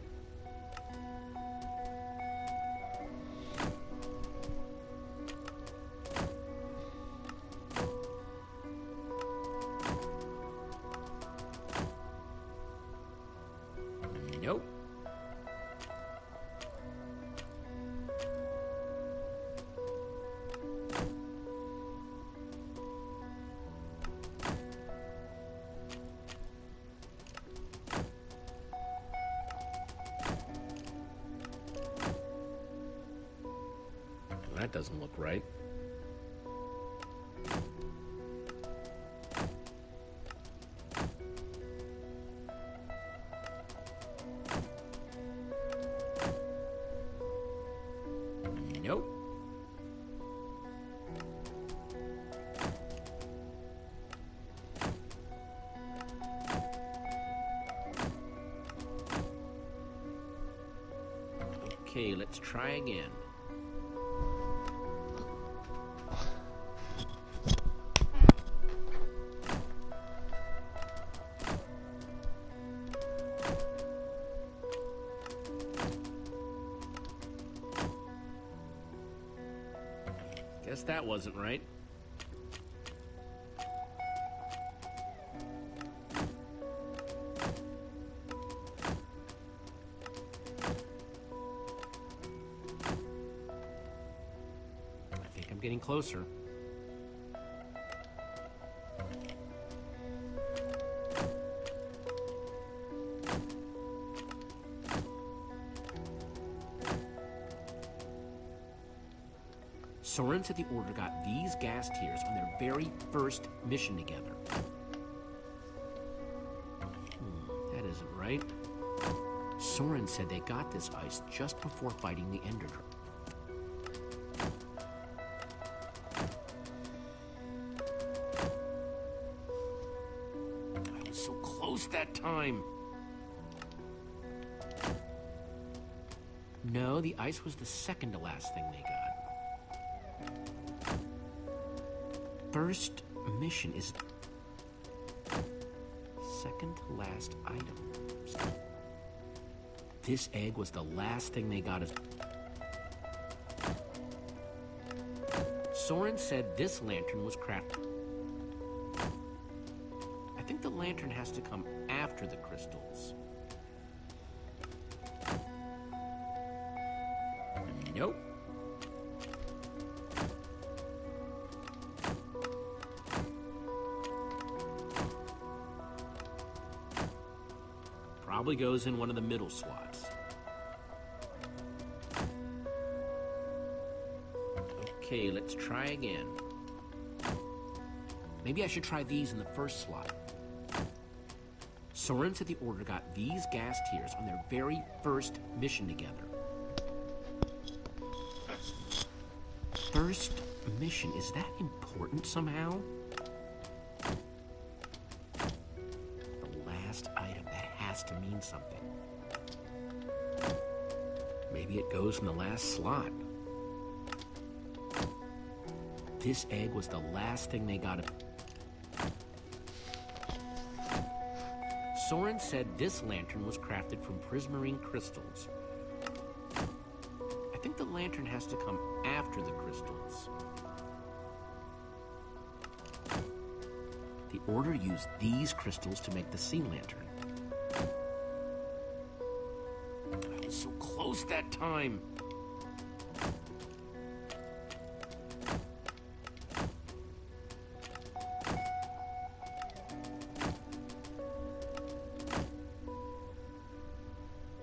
Nope. That doesn't look right. Nope. Okay, let's try again. Guess that wasn't right. I think I'm getting closer. Soren said the Order got these gas tiers on their very first mission together. That isn't right. Soren said they got this ice just before fighting the Ender Dragon. I was so close that time. No, the ice was the second to last thing they got. First mission is second to last item. This egg was the last thing they got as... Soren said this lantern was crafted. I think the lantern has to come after the crystals. Nope. Probably goes in one of the middle slots. Okay, let's try again. Maybe I should try these in the first slot. Soren said the Order got these gas tiers on their very first mission together. First mission, is that important somehow? The last item, that has to mean something. Maybe it goes in the last slot. This egg was the last thing they got. Soren said this lantern was crafted from prismarine crystals. I think the lantern has to come after the crystals. The Order used these crystals to make the sea lantern. I was so close that time.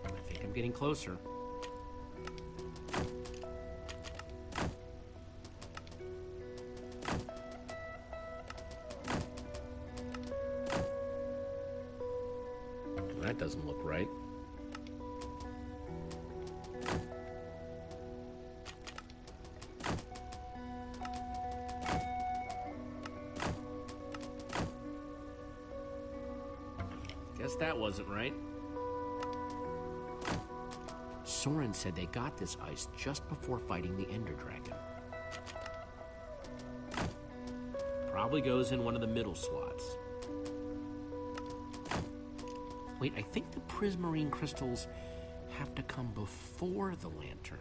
I think I'm getting closer. That doesn't look right. Guess that wasn't right. Soren said they got this ice just before fighting the Ender Dragon. Probably goes in one of the middle slots. Wait, I think the prismarine crystals have to come before the lantern.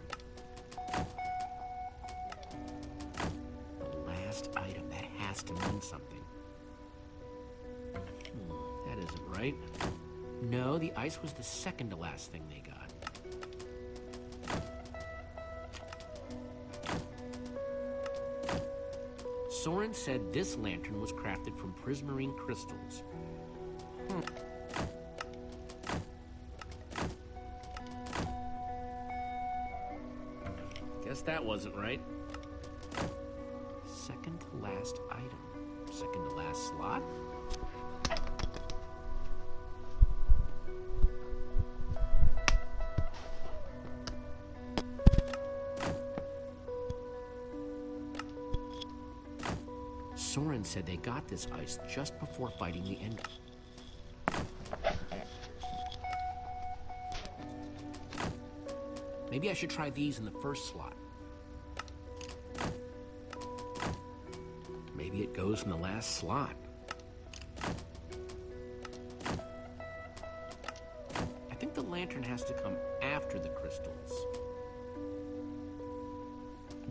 The last item, that has to mean something. That isn't right. No, the ice was the second to last thing they got. Soren said this lantern was crafted from prismarine crystals. Guess that wasn't right. Second to last item. Second to last slot? Soren said they got this ice just before fighting the Ender. Maybe I should try these in the first slot. Maybe it goes in the last slot. I think the lantern has to come after the crystals.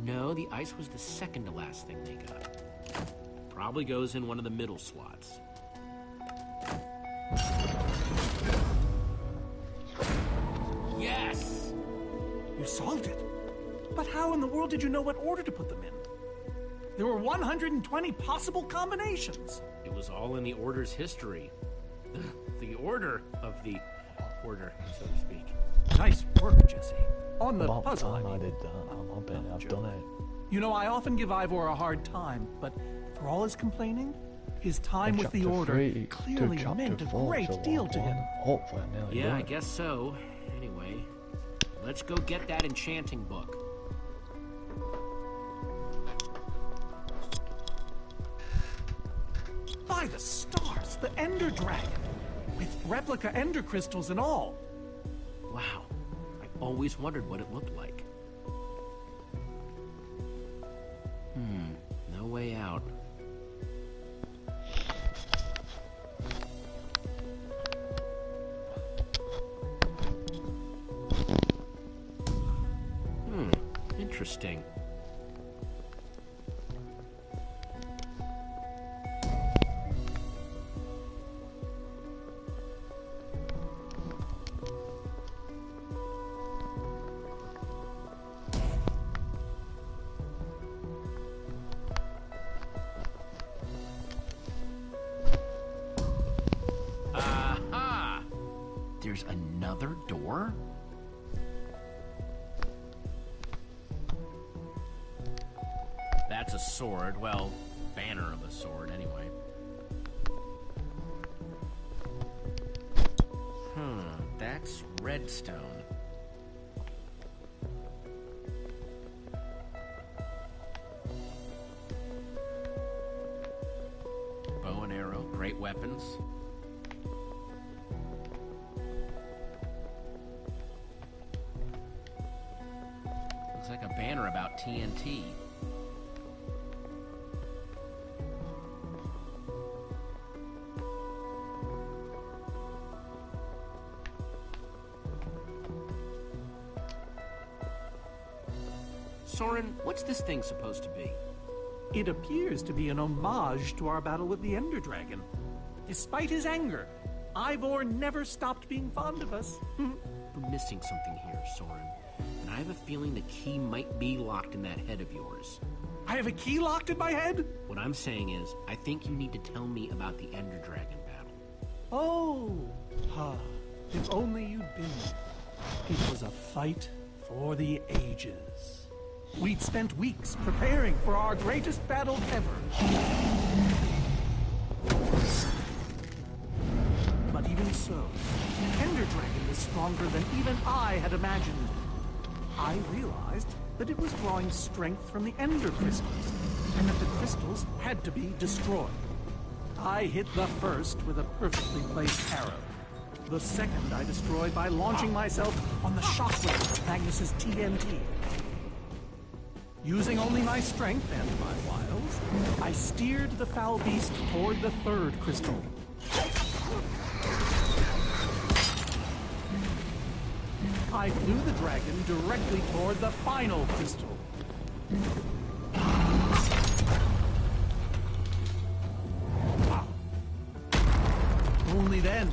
No, the ice was the second to last thing they got. Probably goes in one of the middle slots. Yes! You solved it. But how in the world did you know what order to put them in? There were 120 possible combinations. It was all in the Order's history. The order of the Order, so to speak. Nice work, Jesse. On the About puzzle, time I did that. I'm happy I've done it. You know, I often give Ivor a hard time, but for all his complaining, his time with the Order clearly meant a great deal to him. Hopefully I nearly Yeah, done I it. guess so. Anyway, let's go get that enchanting book. By the stars, the Ender Dragon! With replica Ender crystals and all! Wow, I always wondered what it looked like. No way out. Interesting. Aha! There's another door? That's a sword. Well, banner of a sword, anyway. That's redstone. Bow and arrow, great weapons. Looks like a banner about TNT. Soren, what's this thing supposed to be? It appears to be an homage to our battle with the Ender Dragon. Despite his anger, Ivor never stopped being fond of us. We're missing something here, Soren. And I have a feeling the key might be locked in that head of yours. I have a key locked in my head? What I'm saying is, I think you need to tell me about the Ender Dragon battle. Oh, if only you'd been there. It was a fight for the ages. We'd spent weeks preparing for our greatest battle ever. But even so, the Ender Dragon was stronger than even I had imagined. I realized that it was drawing strength from the Ender crystals, and that the crystals had to be destroyed. I hit the first with a perfectly placed arrow. The second I destroyed by launching myself on the shockwave of Magnus's TNT. Using only my strength and my wiles, I steered the foul beast toward the third crystal. I flew the dragon directly toward the final crystal. Only then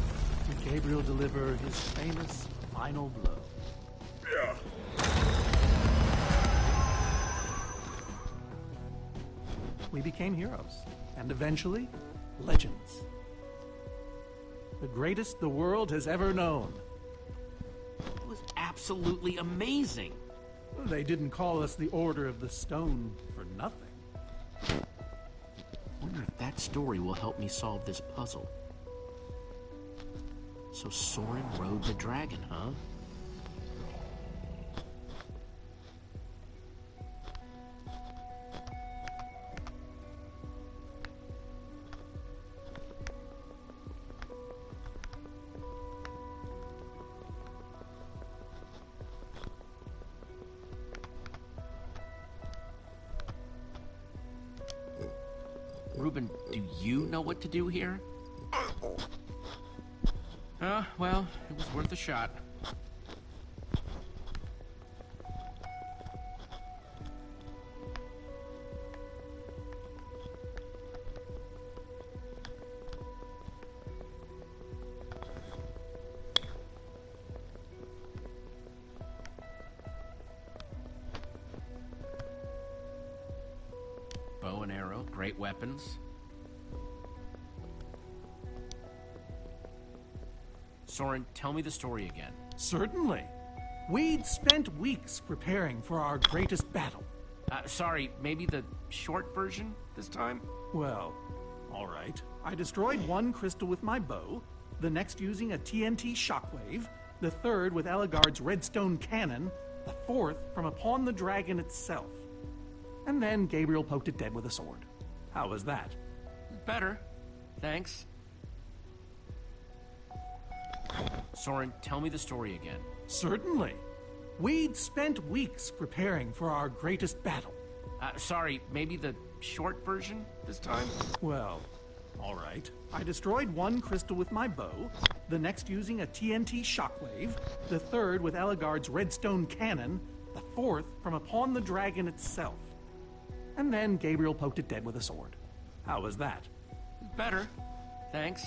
did Gabriel deliver his famous final blow. We became heroes, and eventually, legends. The greatest the world has ever known. It was absolutely amazing. They didn't call us the Order of the Stone for nothing. I wonder if that story will help me solve this puzzle. So Soren rode the dragon, huh? Reuben, do you know what to do here? Well, it was worth a shot. Bow and arrow, great weapons. Soren, tell me the story again. Certainly. We'd spent weeks preparing for our greatest battle. Sorry, maybe the short version this time? Well, all right. I destroyed one crystal with my bow, the next using a TNT shockwave, the third with Ellegaard's redstone cannon, the fourth from upon the dragon itself. And then Gabriel poked it dead with a sword. How was that? Better. Thanks. Soren, tell me the story again. Certainly. We'd spent weeks preparing for our greatest battle. Sorry, maybe the short version this time? Well, all right. I destroyed one crystal with my bow, the next using a TNT shockwave, the third with Ellegaard's redstone cannon, the fourth from upon the dragon itself. And then Gabriel poked it dead with a sword. How was that? Better. Thanks.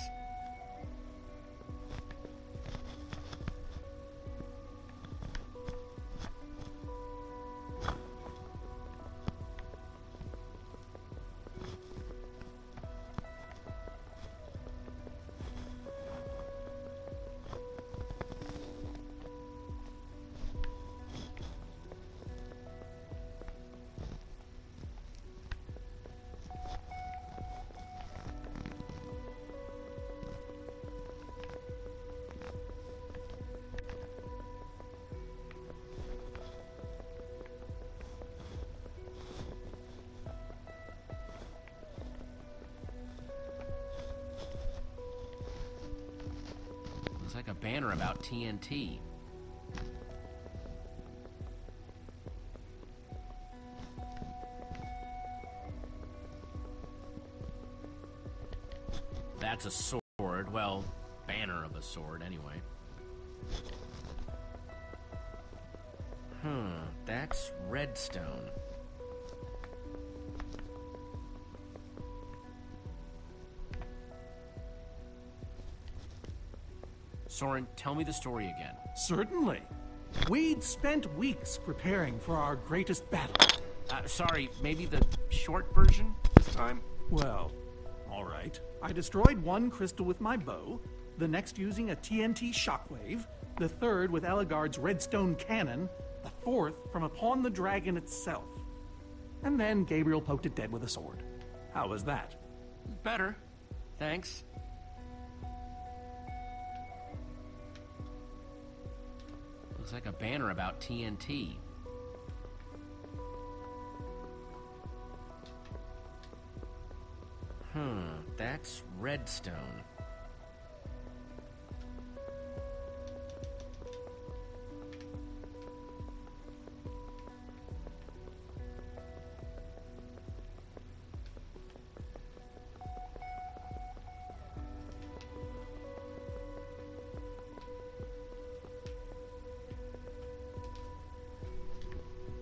Looks like a banner about TNT. That's a sword. Well, banner of a sword, anyway. That's redstone. Soren, tell me the story again. Certainly. We'd spent weeks preparing for our greatest battle. Sorry, maybe the short version this time? Well, all right. I destroyed one crystal with my bow, the next using a TNT shockwave, the third with Ellegaard's redstone cannon, the fourth from upon the dragon itself. And then Gabriel poked it dead with a sword. How was that? Better. Thanks. Looks like a banner about TNT. That's redstone.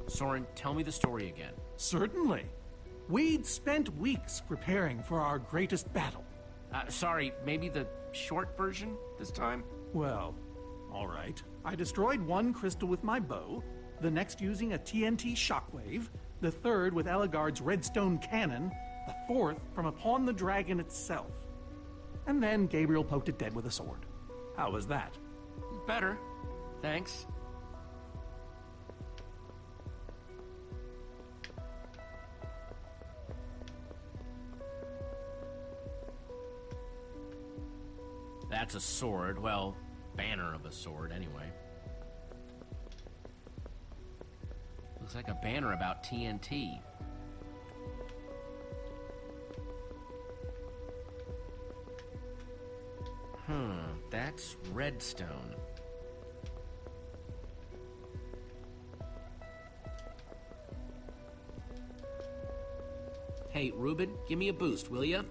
Soren, tell me the story again. Certainly. We'd spent weeks preparing for our greatest battle. Sorry, maybe the short version this time? Well, all right. I destroyed one crystal with my bow, the next using a TNT shockwave, the third with Ellegaard's redstone cannon, the fourth from upon the dragon itself. And then Gabriel poked it dead with a sword. How was that? Better. Thanks. That's a sword. Well, banner of a sword, anyway. Looks like a banner about TNT. That's redstone. Hey, Ruben, give me a boost, will ya?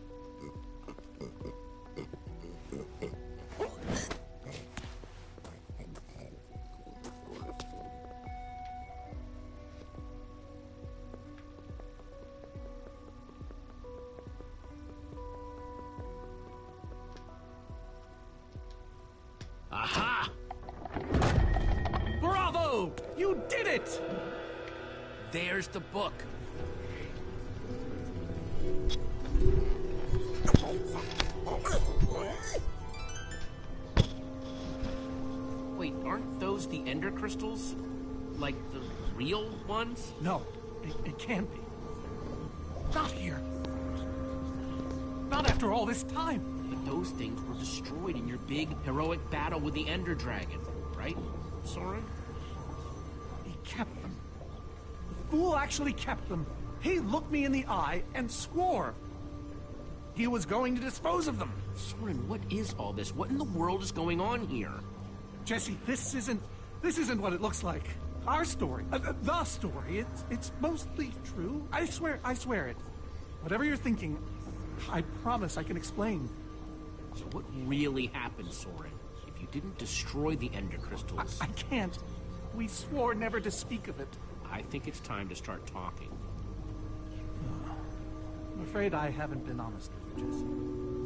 Aha! Bravo! You did it! There's the book. Wait, aren't those the ender crystals? Like the real ones? No, it can't be. Not here. Not after all this time. But those things were destroyed in your big, heroic battle with the ender dragon. right, Soren? He kept them. The fool actually kept them. He looked me in the eye and swore he was going to dispose of them. Soren, what is all this? What in the world is going on here? Jesse, this isn't what it looks like. Our story, the story, it's mostly true. I swear it. Whatever you're thinking, I promise I can explain. So what really happened, Soren? If you didn't destroy the Ender Crystals... I can't. We swore never to speak of it. I think it's time to start talking. I'm afraid I haven't been honest with you, Jesse.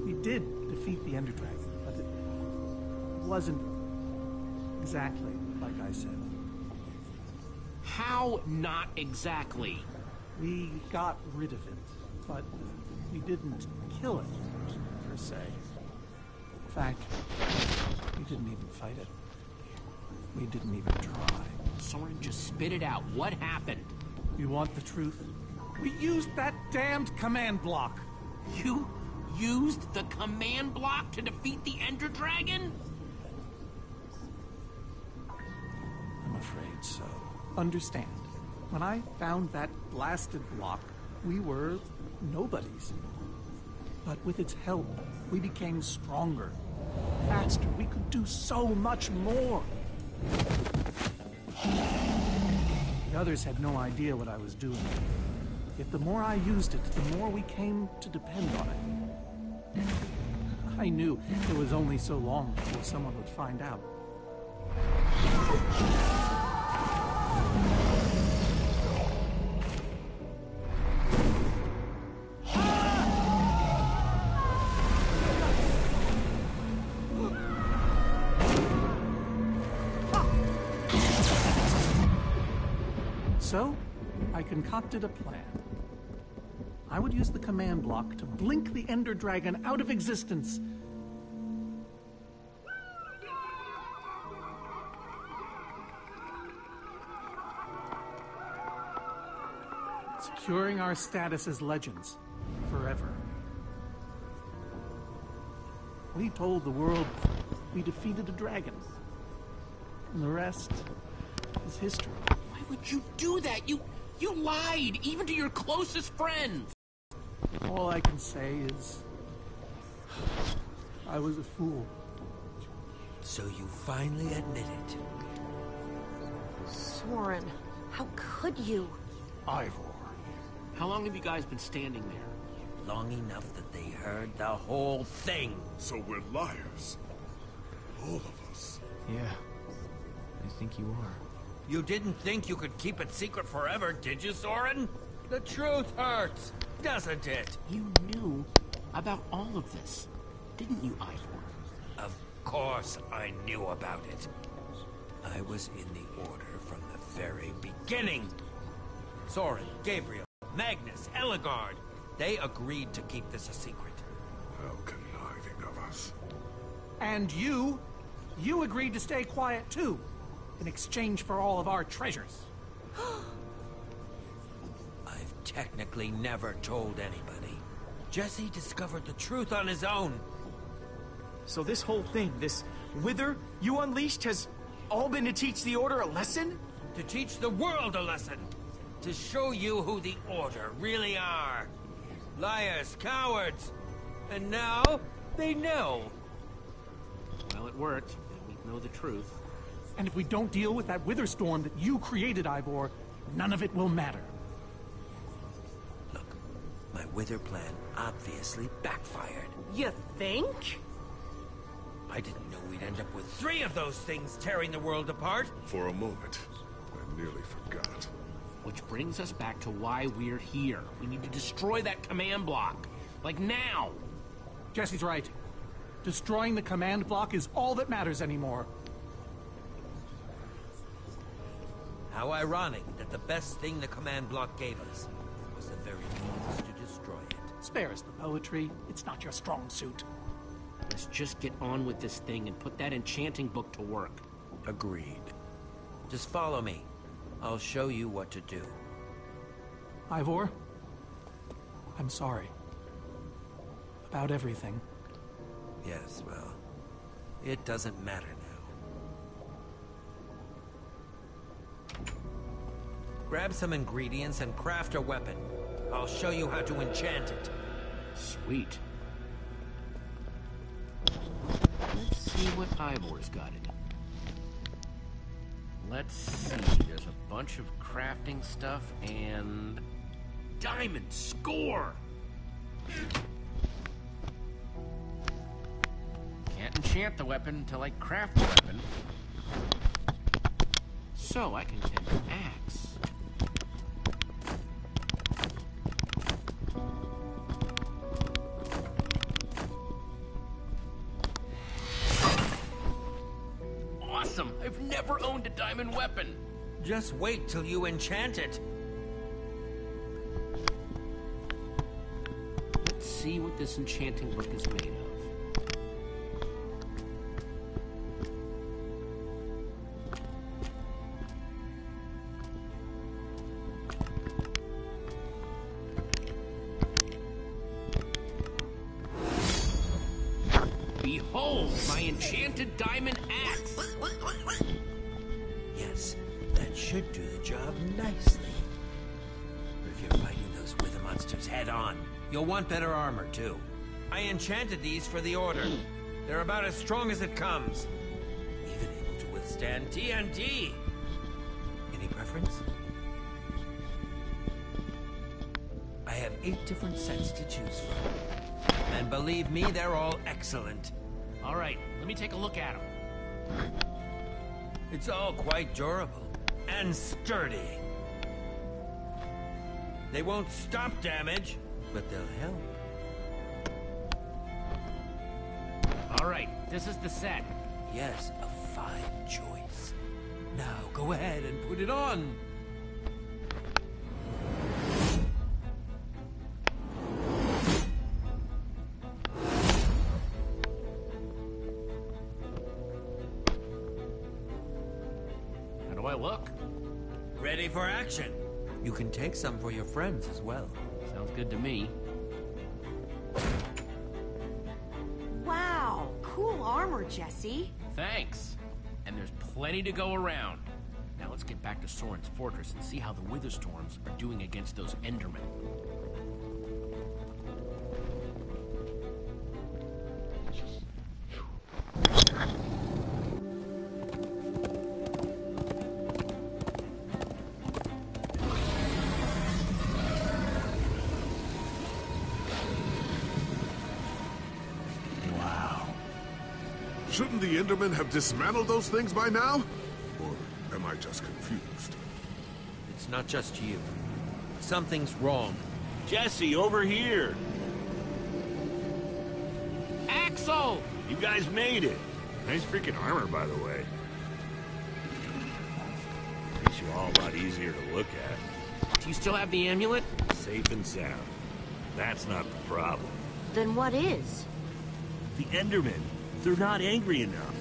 We did defeat the Ender Dragon, but it wasn't exactly like I said. How not exactly? We got rid of it, but we didn't kill it, per se. In fact, we didn't even fight it. We didn't even try. Soren, just spit it out. What happened? You want the truth? We used that damned command block. You used the command block to defeat the Ender Dragon? I'm afraid so. Understand, when I found that blasted block, we were nobodies. But with its help, we became stronger, faster. We could do so much more. The others had no idea what I was doing. Yet the more I used it, the more we came to depend on it. I knew it was only so long before someone would find out. So, I concocted a plan. I would use the command block to blink the Ender Dragon out of existence. Securing our status as legends forever. We told the world we defeated a dragon. And the rest is history. Why would you do that? You lied, even to your closest friends. All I can say is, I was a fool. So you finally admit it. Soren, how could you? Ivor. How long have you guys been standing there? Long enough that they heard the whole thing. So we're liars. All of us. Yeah, I think you are. You didn't think you could keep it secret forever, did you, Soren? The truth hurts, doesn't it? You knew about all of this, didn't you, Ivor? Of course I knew about it. I was in the Order from the very beginning. Soren, Gabriel, Magnus, Ellegaard, they agreed to keep this a secret. How conniving of us. And you agreed to stay quiet too, in exchange for all of our treasures. I've technically never told anybody. Jesse discovered the truth on his own. So this whole thing, this wither you unleashed, has all been to teach the Order a lesson? To teach the world a lesson. To show you who the Order really are. Liars, cowards. And now, they know. Well, it worked. We know the truth. And if we don't deal with that wither storm that you created, Ivor, none of it will matter. Look, my wither plan obviously backfired. You think? I didn't know we'd end up with 3 of those things tearing the world apart. For a moment, I nearly forgot. Which brings us back to why we're here. We need to destroy that command block. Like now. Jesse's right. Destroying the command block is all that matters anymore. How ironic that the best thing the command block gave us was the very means to destroy it. Spare us the poetry. It's not your strong suit. Let's just get on with this thing and put that enchanting book to work. Agreed. Just follow me. I'll show you what to do. Ivor, I'm sorry. About everything. Yes, well, it doesn't matter now. Grab some ingredients and craft a weapon. I'll show you how to enchant it. Sweet. Let's see what Ivor's got in it. Let's see, there's a bunch of crafting stuff and... Diamond score! Can't enchant the weapon until I craft the weapon. So I can get an axe. Awesome! I've never owned a diamond weapon! Just wait till you enchant it. Let's see what this enchanting book is made of. Behold, my enchanted diamond axe! Yes, that should do the job nicely. But if you're fighting those wither monsters head-on, you'll want better armor, too. I enchanted these for the Order. They're about as strong as it comes. Even able to withstand TNT. Any preference? I have 8 different sets to choose from. And believe me, they're all excellent. All right, let me take a look at them. It's all quite durable and sturdy. They won't stop damage, but they'll help. All right, this is the set. Yes, a fine choice. Now go ahead and put it on. How do I look? Ready for action. You can take some for your friends as well. Sounds good to me. Wow, cool armor, Jesse. Thanks. And there's plenty to go around. Now let's get back to Soren's fortress and see how the Witherstorms are doing against those Endermen. Shouldn't the Endermen have dismantled those things by now? Or am I just confused? It's not just you. Something's wrong. Jesse, over here! Axel! You guys made it! Nice freaking armor, by the way. Makes you all a lot easier to look at. Do you still have the amulet? Safe and sound. That's not the problem. Then what is? The Endermen. They're not angry enough.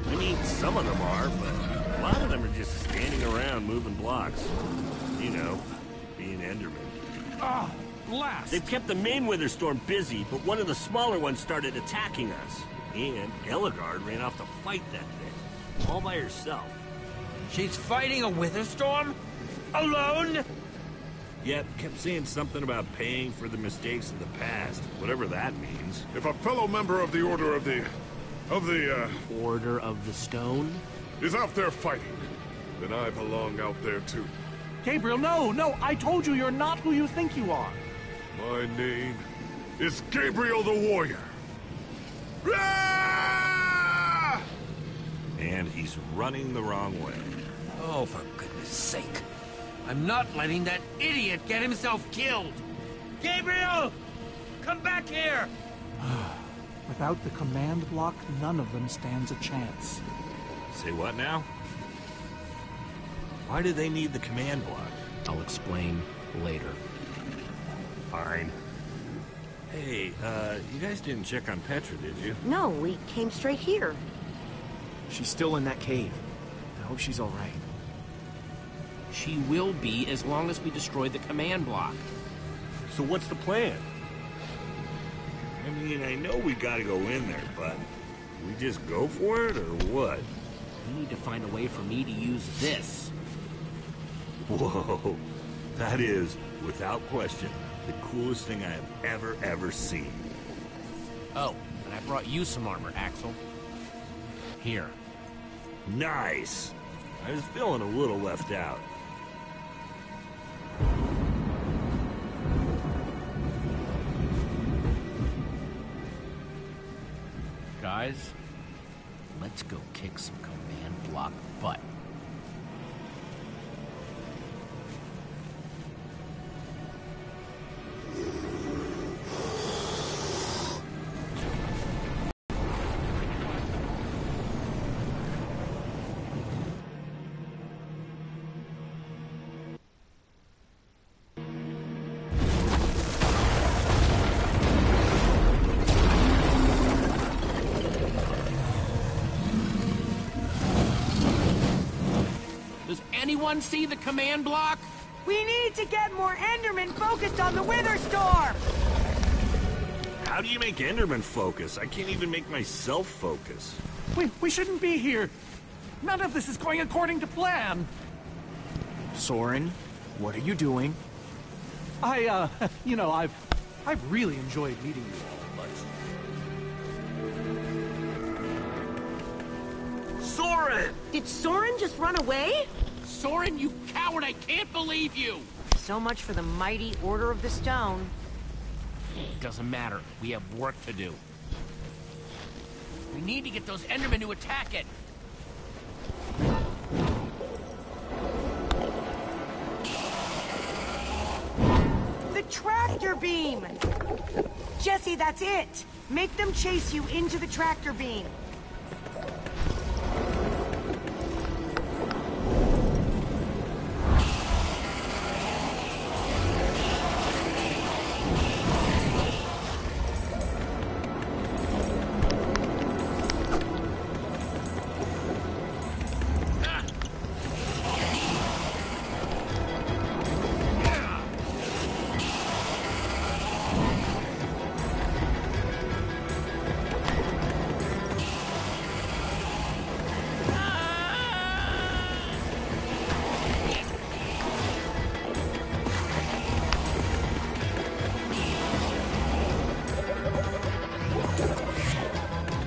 I mean, some of them are, but a lot of them are just standing around moving blocks. You know, being Endermen. Ah, blast! They've kept the main Witherstorm busy, but one of the smaller ones started attacking us. And Ellegaard ran off to fight that thing. All by herself. She's fighting a Witherstorm? Alone? Yep, kept saying something about paying for the mistakes of the past, whatever that means. If a fellow member of the Order of the Order of the Stone? is out there fighting, then I belong out there too. Gabriel, no, I told you you're not who you think you are. My name is Gabriel the Warrior. Ah! And he's running the wrong way. Oh, for goodness sake. I'm not letting that idiot get himself killed. Gabriel! Come back here! Without the command block, none of them stands a chance. Say what now? Why do they need the command block? I'll explain later. Fine. Hey, you guys didn't check on Petra, did you? No, we came straight here. She's still in that cave. I hope she's all right. She will be as long as we destroy the command block. So what's the plan? I mean, I know we gotta go in there, but we just go for it, or what? We need to find a way for me to use this. Whoa. That is, without question, the coolest thing I have ever seen. Oh, and I brought you some armor, Axel. Here. Nice! I was feeling a little left out. Guys, let's go kick some command block butt. Anyone see the command block? We need to get more Endermen focused on the Wither Storm! How do you make Enderman focus? I can't even make myself focus. We shouldn't be here. None of this is going according to plan. Soren, what are you doing? You know, I've really enjoyed meeting you all, but... Soren! Did Soren just run away? Soren, you coward, I can't believe you! So much for the mighty Order of the Stone. Doesn't matter. We have work to do. We need to get those Endermen to attack it. The tractor beam! Jesse, that's it! Make them chase you into the tractor beam.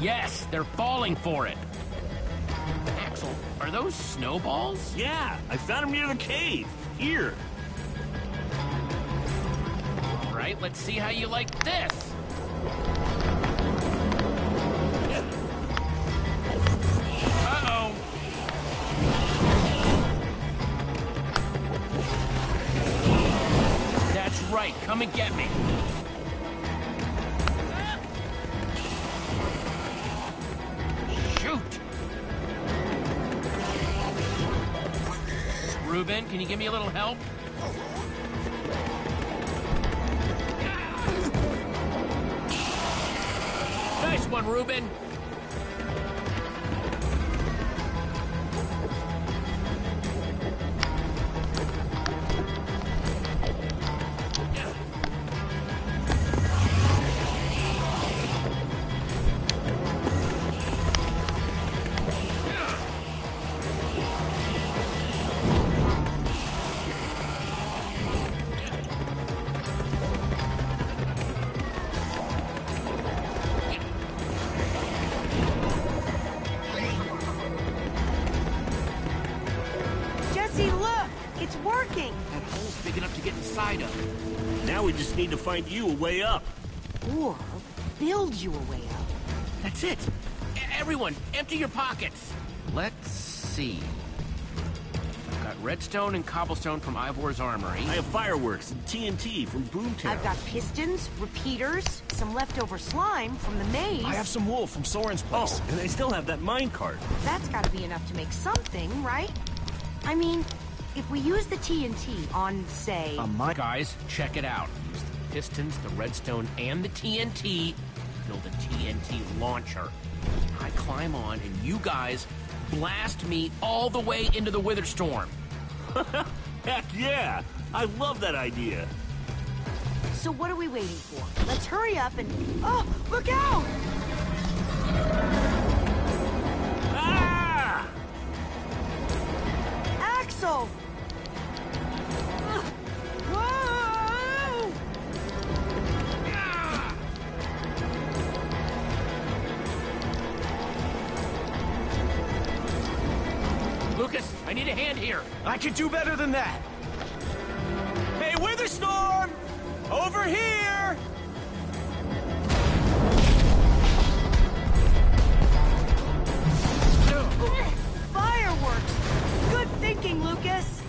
Yes, they're falling for it. Axel, are those snowballs? Yeah, I found them near the cave. Here. All right, let's see how you like this. Uh-oh. That's right, come and get me. Ruben, can you give me a little help? Nice one, Ruben. Now we just need to find you a way up. Or build you a way up. That's it. Everyone, empty your pockets. Let's see. I've got redstone and cobblestone from Ivor's armory. I have fireworks and TNT from Boomtown. I've got pistons, repeaters, some leftover slime from the maze. I have some wool from Soren's place. Oh, and I still have that minecart. That's gotta be enough to make something, right? I mean, if we use the TNT on, say... Guys, check it out. Use the pistons, the redstone, and the TNT to build a TNT launcher. I climb on, and you guys blast me all the way into the Wither Storm. Heck yeah! I love that idea. So what are we waiting for? Let's hurry up and... Oh, look out! Ah! Axel! Lucas, I need a hand here. I can do better than that. Hey, Witherstorm! Over here! Fireworks! Good thinking, Lucas.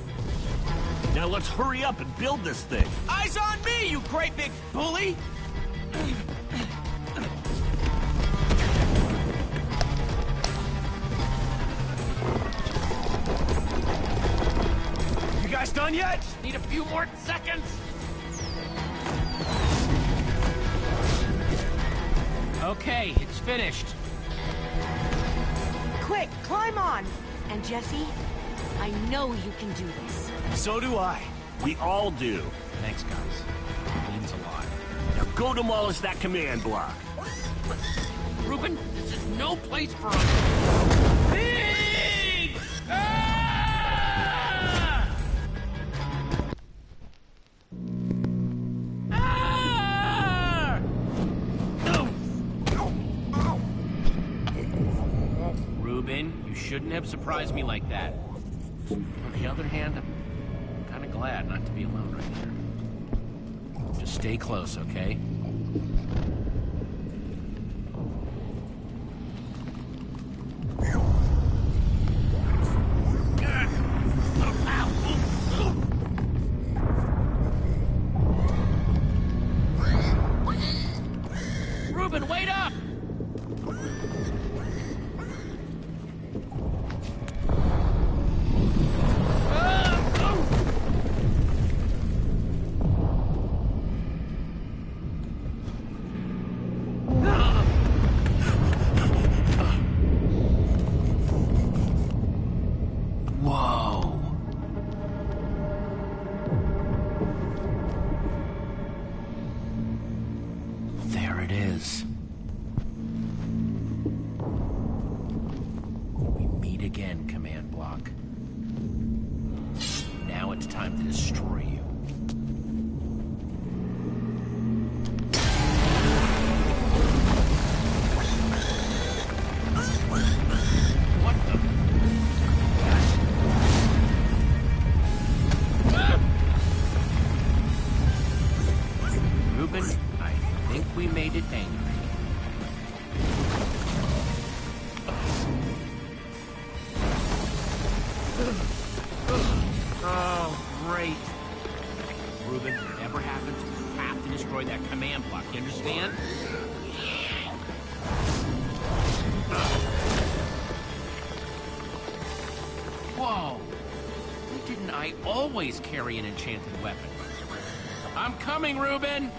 Now let's hurry up and build this thing. Eyes on me, you great big bully! You guys done yet? Need a few more seconds. Okay, it's finished. Quick, climb on. And Jesse, I know you can do this. So do I. We all do. Thanks, guys. It means a lot. Now go demolish that command block. Reuben, this is no place for us. Big! Ah! Ah! Reuben, you shouldn't have surprised me like that. On the other hand, I'm kind of glad not to be alone right here. Just stay close, okay? Reuben, wait up! Whoa. There it is. We meet again, command block. Now it's time to destroy you. What the? Reuben, I think we made it angry. Oh, great. Reuben, whatever happens, we have to destroy that command block, you understand? Whoa! Why didn't I always carry an enchanted weapon? I'm coming, Reuben!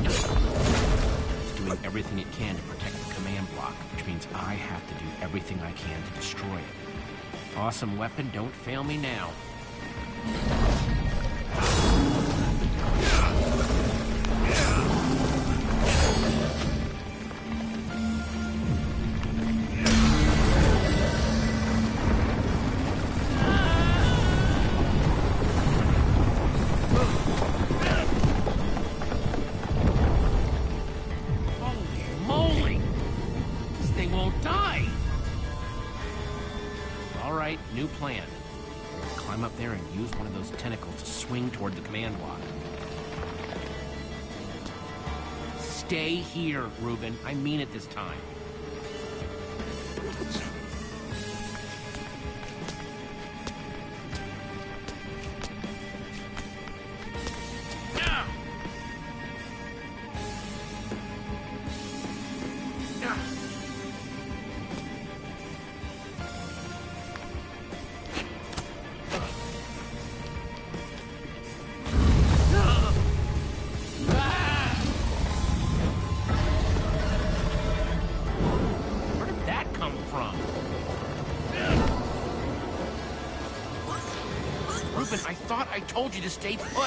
It's doing everything it can to protect the command block, which means I have to do everything I can to destroy it. Awesome weapon, don't fail me now. New plan. Climb up there and use one of those tentacles to swing toward the command block. Stay here, Reuben. I mean it this time. I thought I told you to stay put. I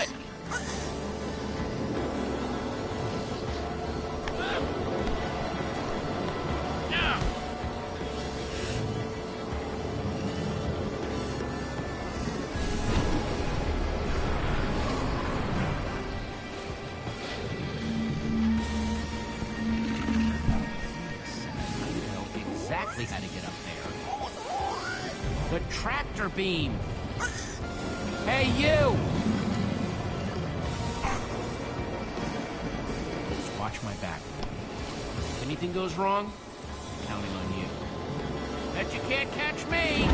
know exactly how to get up there. The tractor beam! Hey, you! Just watch my back. If anything goes wrong, I'm counting on you. Bet you can't catch me!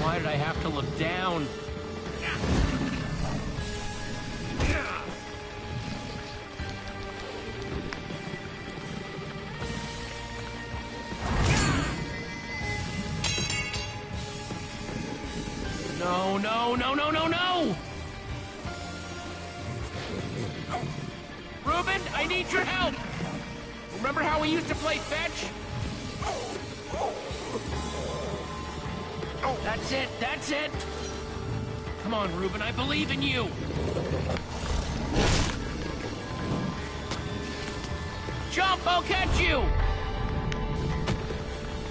Why did I have to look down? No, no, no, no, no, no! Reuben, I need your help! Remember how we used to play fetch? That's it, that's it! Come on, Reuben, I believe in you! Jump, I'll catch you!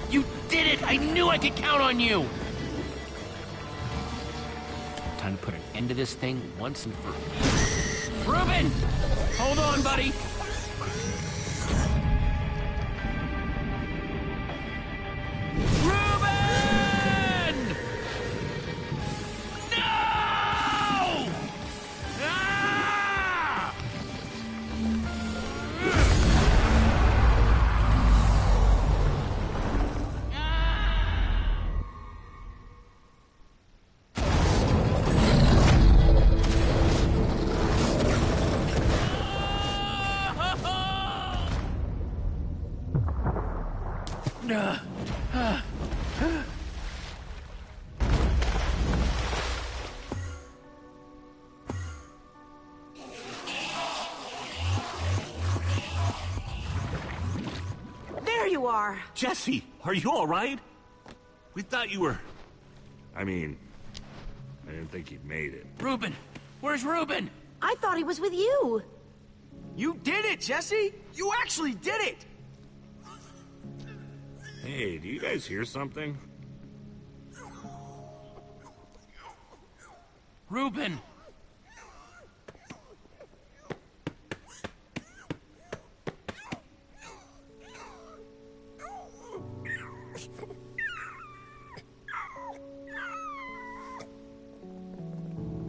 You did it! I knew I could count on you! Time to put an end to this thing once and for all. Reuben! Hold on, buddy! Reuben! No! Ah! There you are. Jesse, are you all right? We thought you were... I mean, I didn't think you'd made it. Reuben! Where's Reuben? I thought he was with you. You did it, Jesse! You actually did it! Hey, do you guys hear something? Reuben!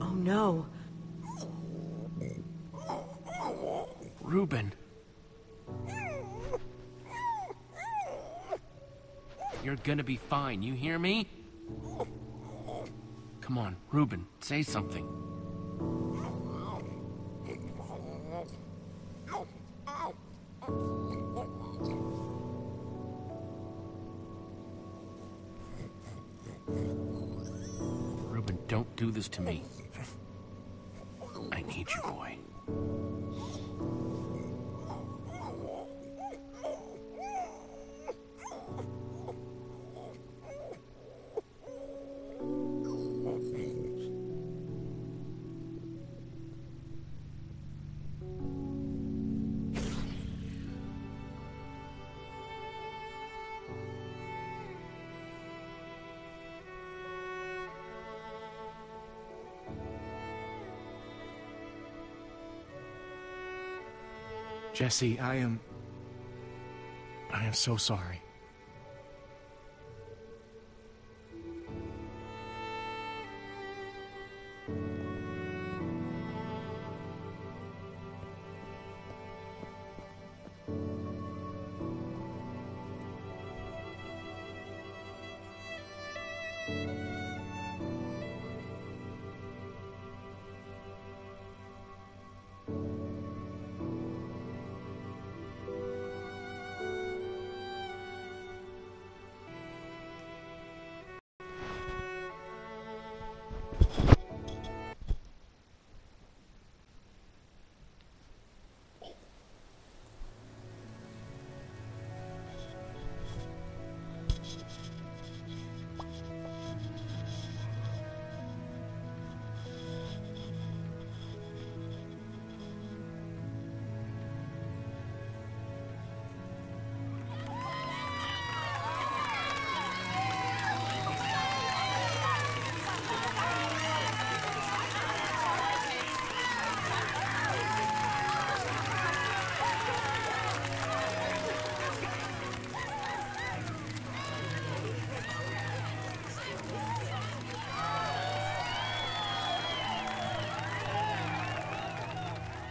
Oh no. Reuben. You're gonna be fine, you hear me? Come on, Reuben, say something. Reuben, don't do this to me. I need you, boy. Jesse, I am so sorry.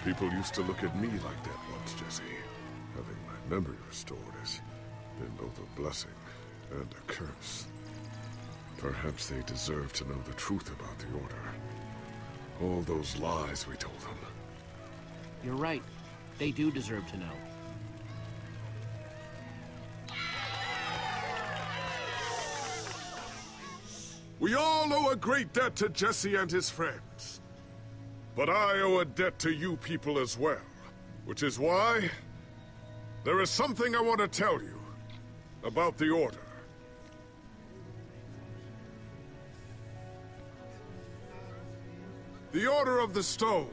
People used to look at me like that once, Jesse. Having my memory restored has been both a blessing and a curse. Perhaps they deserve to know the truth about the Order. All those lies we told them. You're right. They do deserve to know. We all owe a great debt to Jesse and his friends. But I owe a debt to you people as well. Which is why there is something I want to tell you about the Order. The Order of the Stone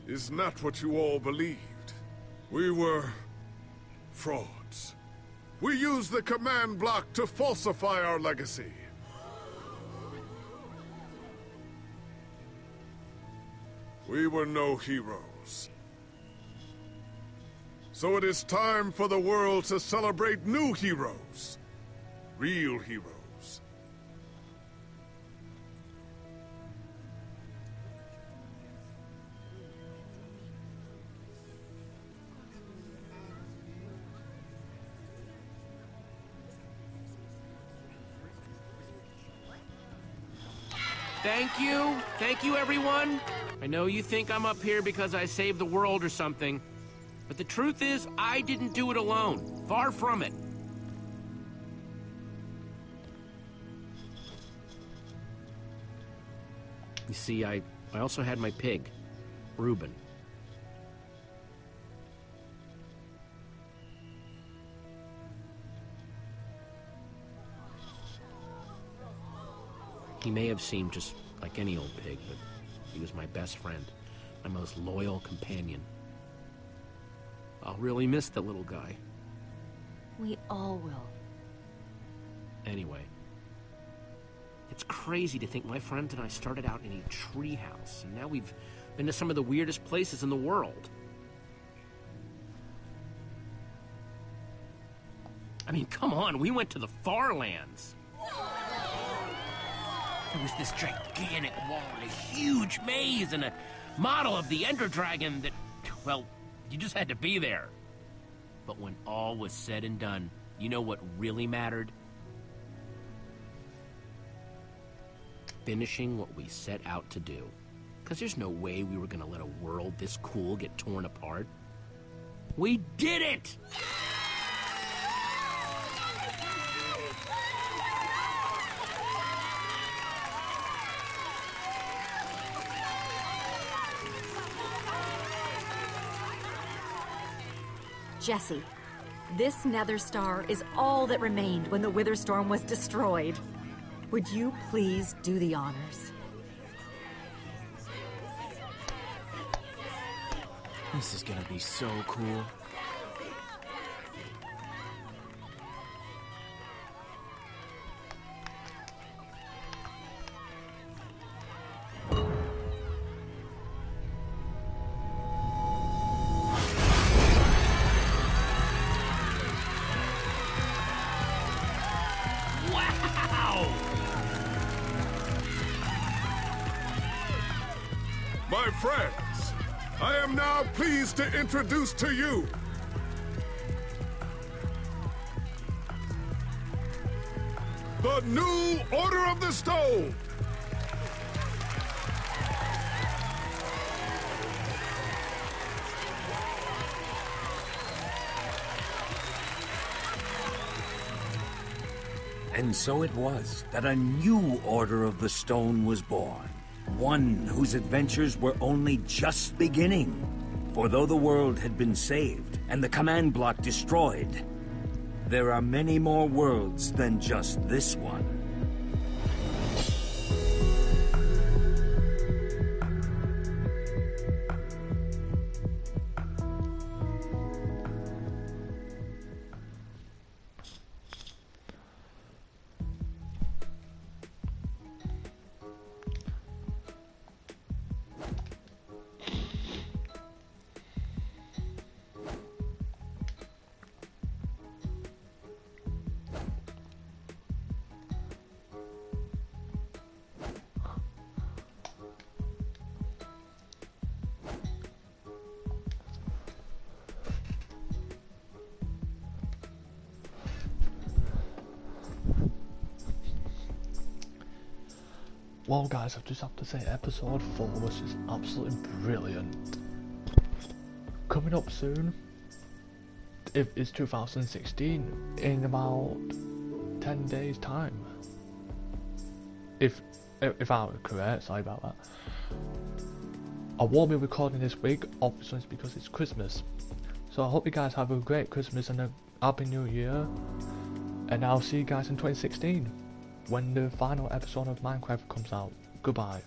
is not what you all believed. We were frauds. We used the command block to falsify our legacy. We were no heroes. So it is time for the world to celebrate new heroes. Real heroes. Thank you. Thank you, everyone. I know you think I'm up here because I saved the world or something, but the truth is, I didn't do it alone. Far from it. You see, I also had my pig, Reuben. He may have seemed just like any old pig, but he was my best friend, my most loyal companion. I'll really miss the little guy. We all will. Anyway, it's crazy to think my friends and I started out in a treehouse, and now we've been to some of the weirdest places in the world. I mean, come on, we went to the far lands. There was this gigantic wall and a huge maze and a model of the Ender Dragon that, well, you just had to be there. But when all was said and done, you know what really mattered? Finishing what we set out to do. Because there's no way we were going to let a world this cool get torn apart. We did it! Jesse, this nether star is all that remained when the Witherstorm was destroyed. Would you please do the honors? This is gonna be so cool. My friends, I am now pleased to introduce to you the new Order of the Stone. And so it was that a new Order of the Stone was born. One whose adventures were only just beginning. For though the world had been saved and the command block destroyed, there are many more worlds than just this one. well guys, I just have to say episode 4 was just absolutely brilliant. Coming up soon, it's 2016, in about 10 days time. If I was correct, sorry about that. I won't be recording this week, obviously it's because it's Christmas. So I hope you guys have a great Christmas and a happy new year. And I'll see you guys in 2016, when the final episode of Minecraft comes out. Goodbye.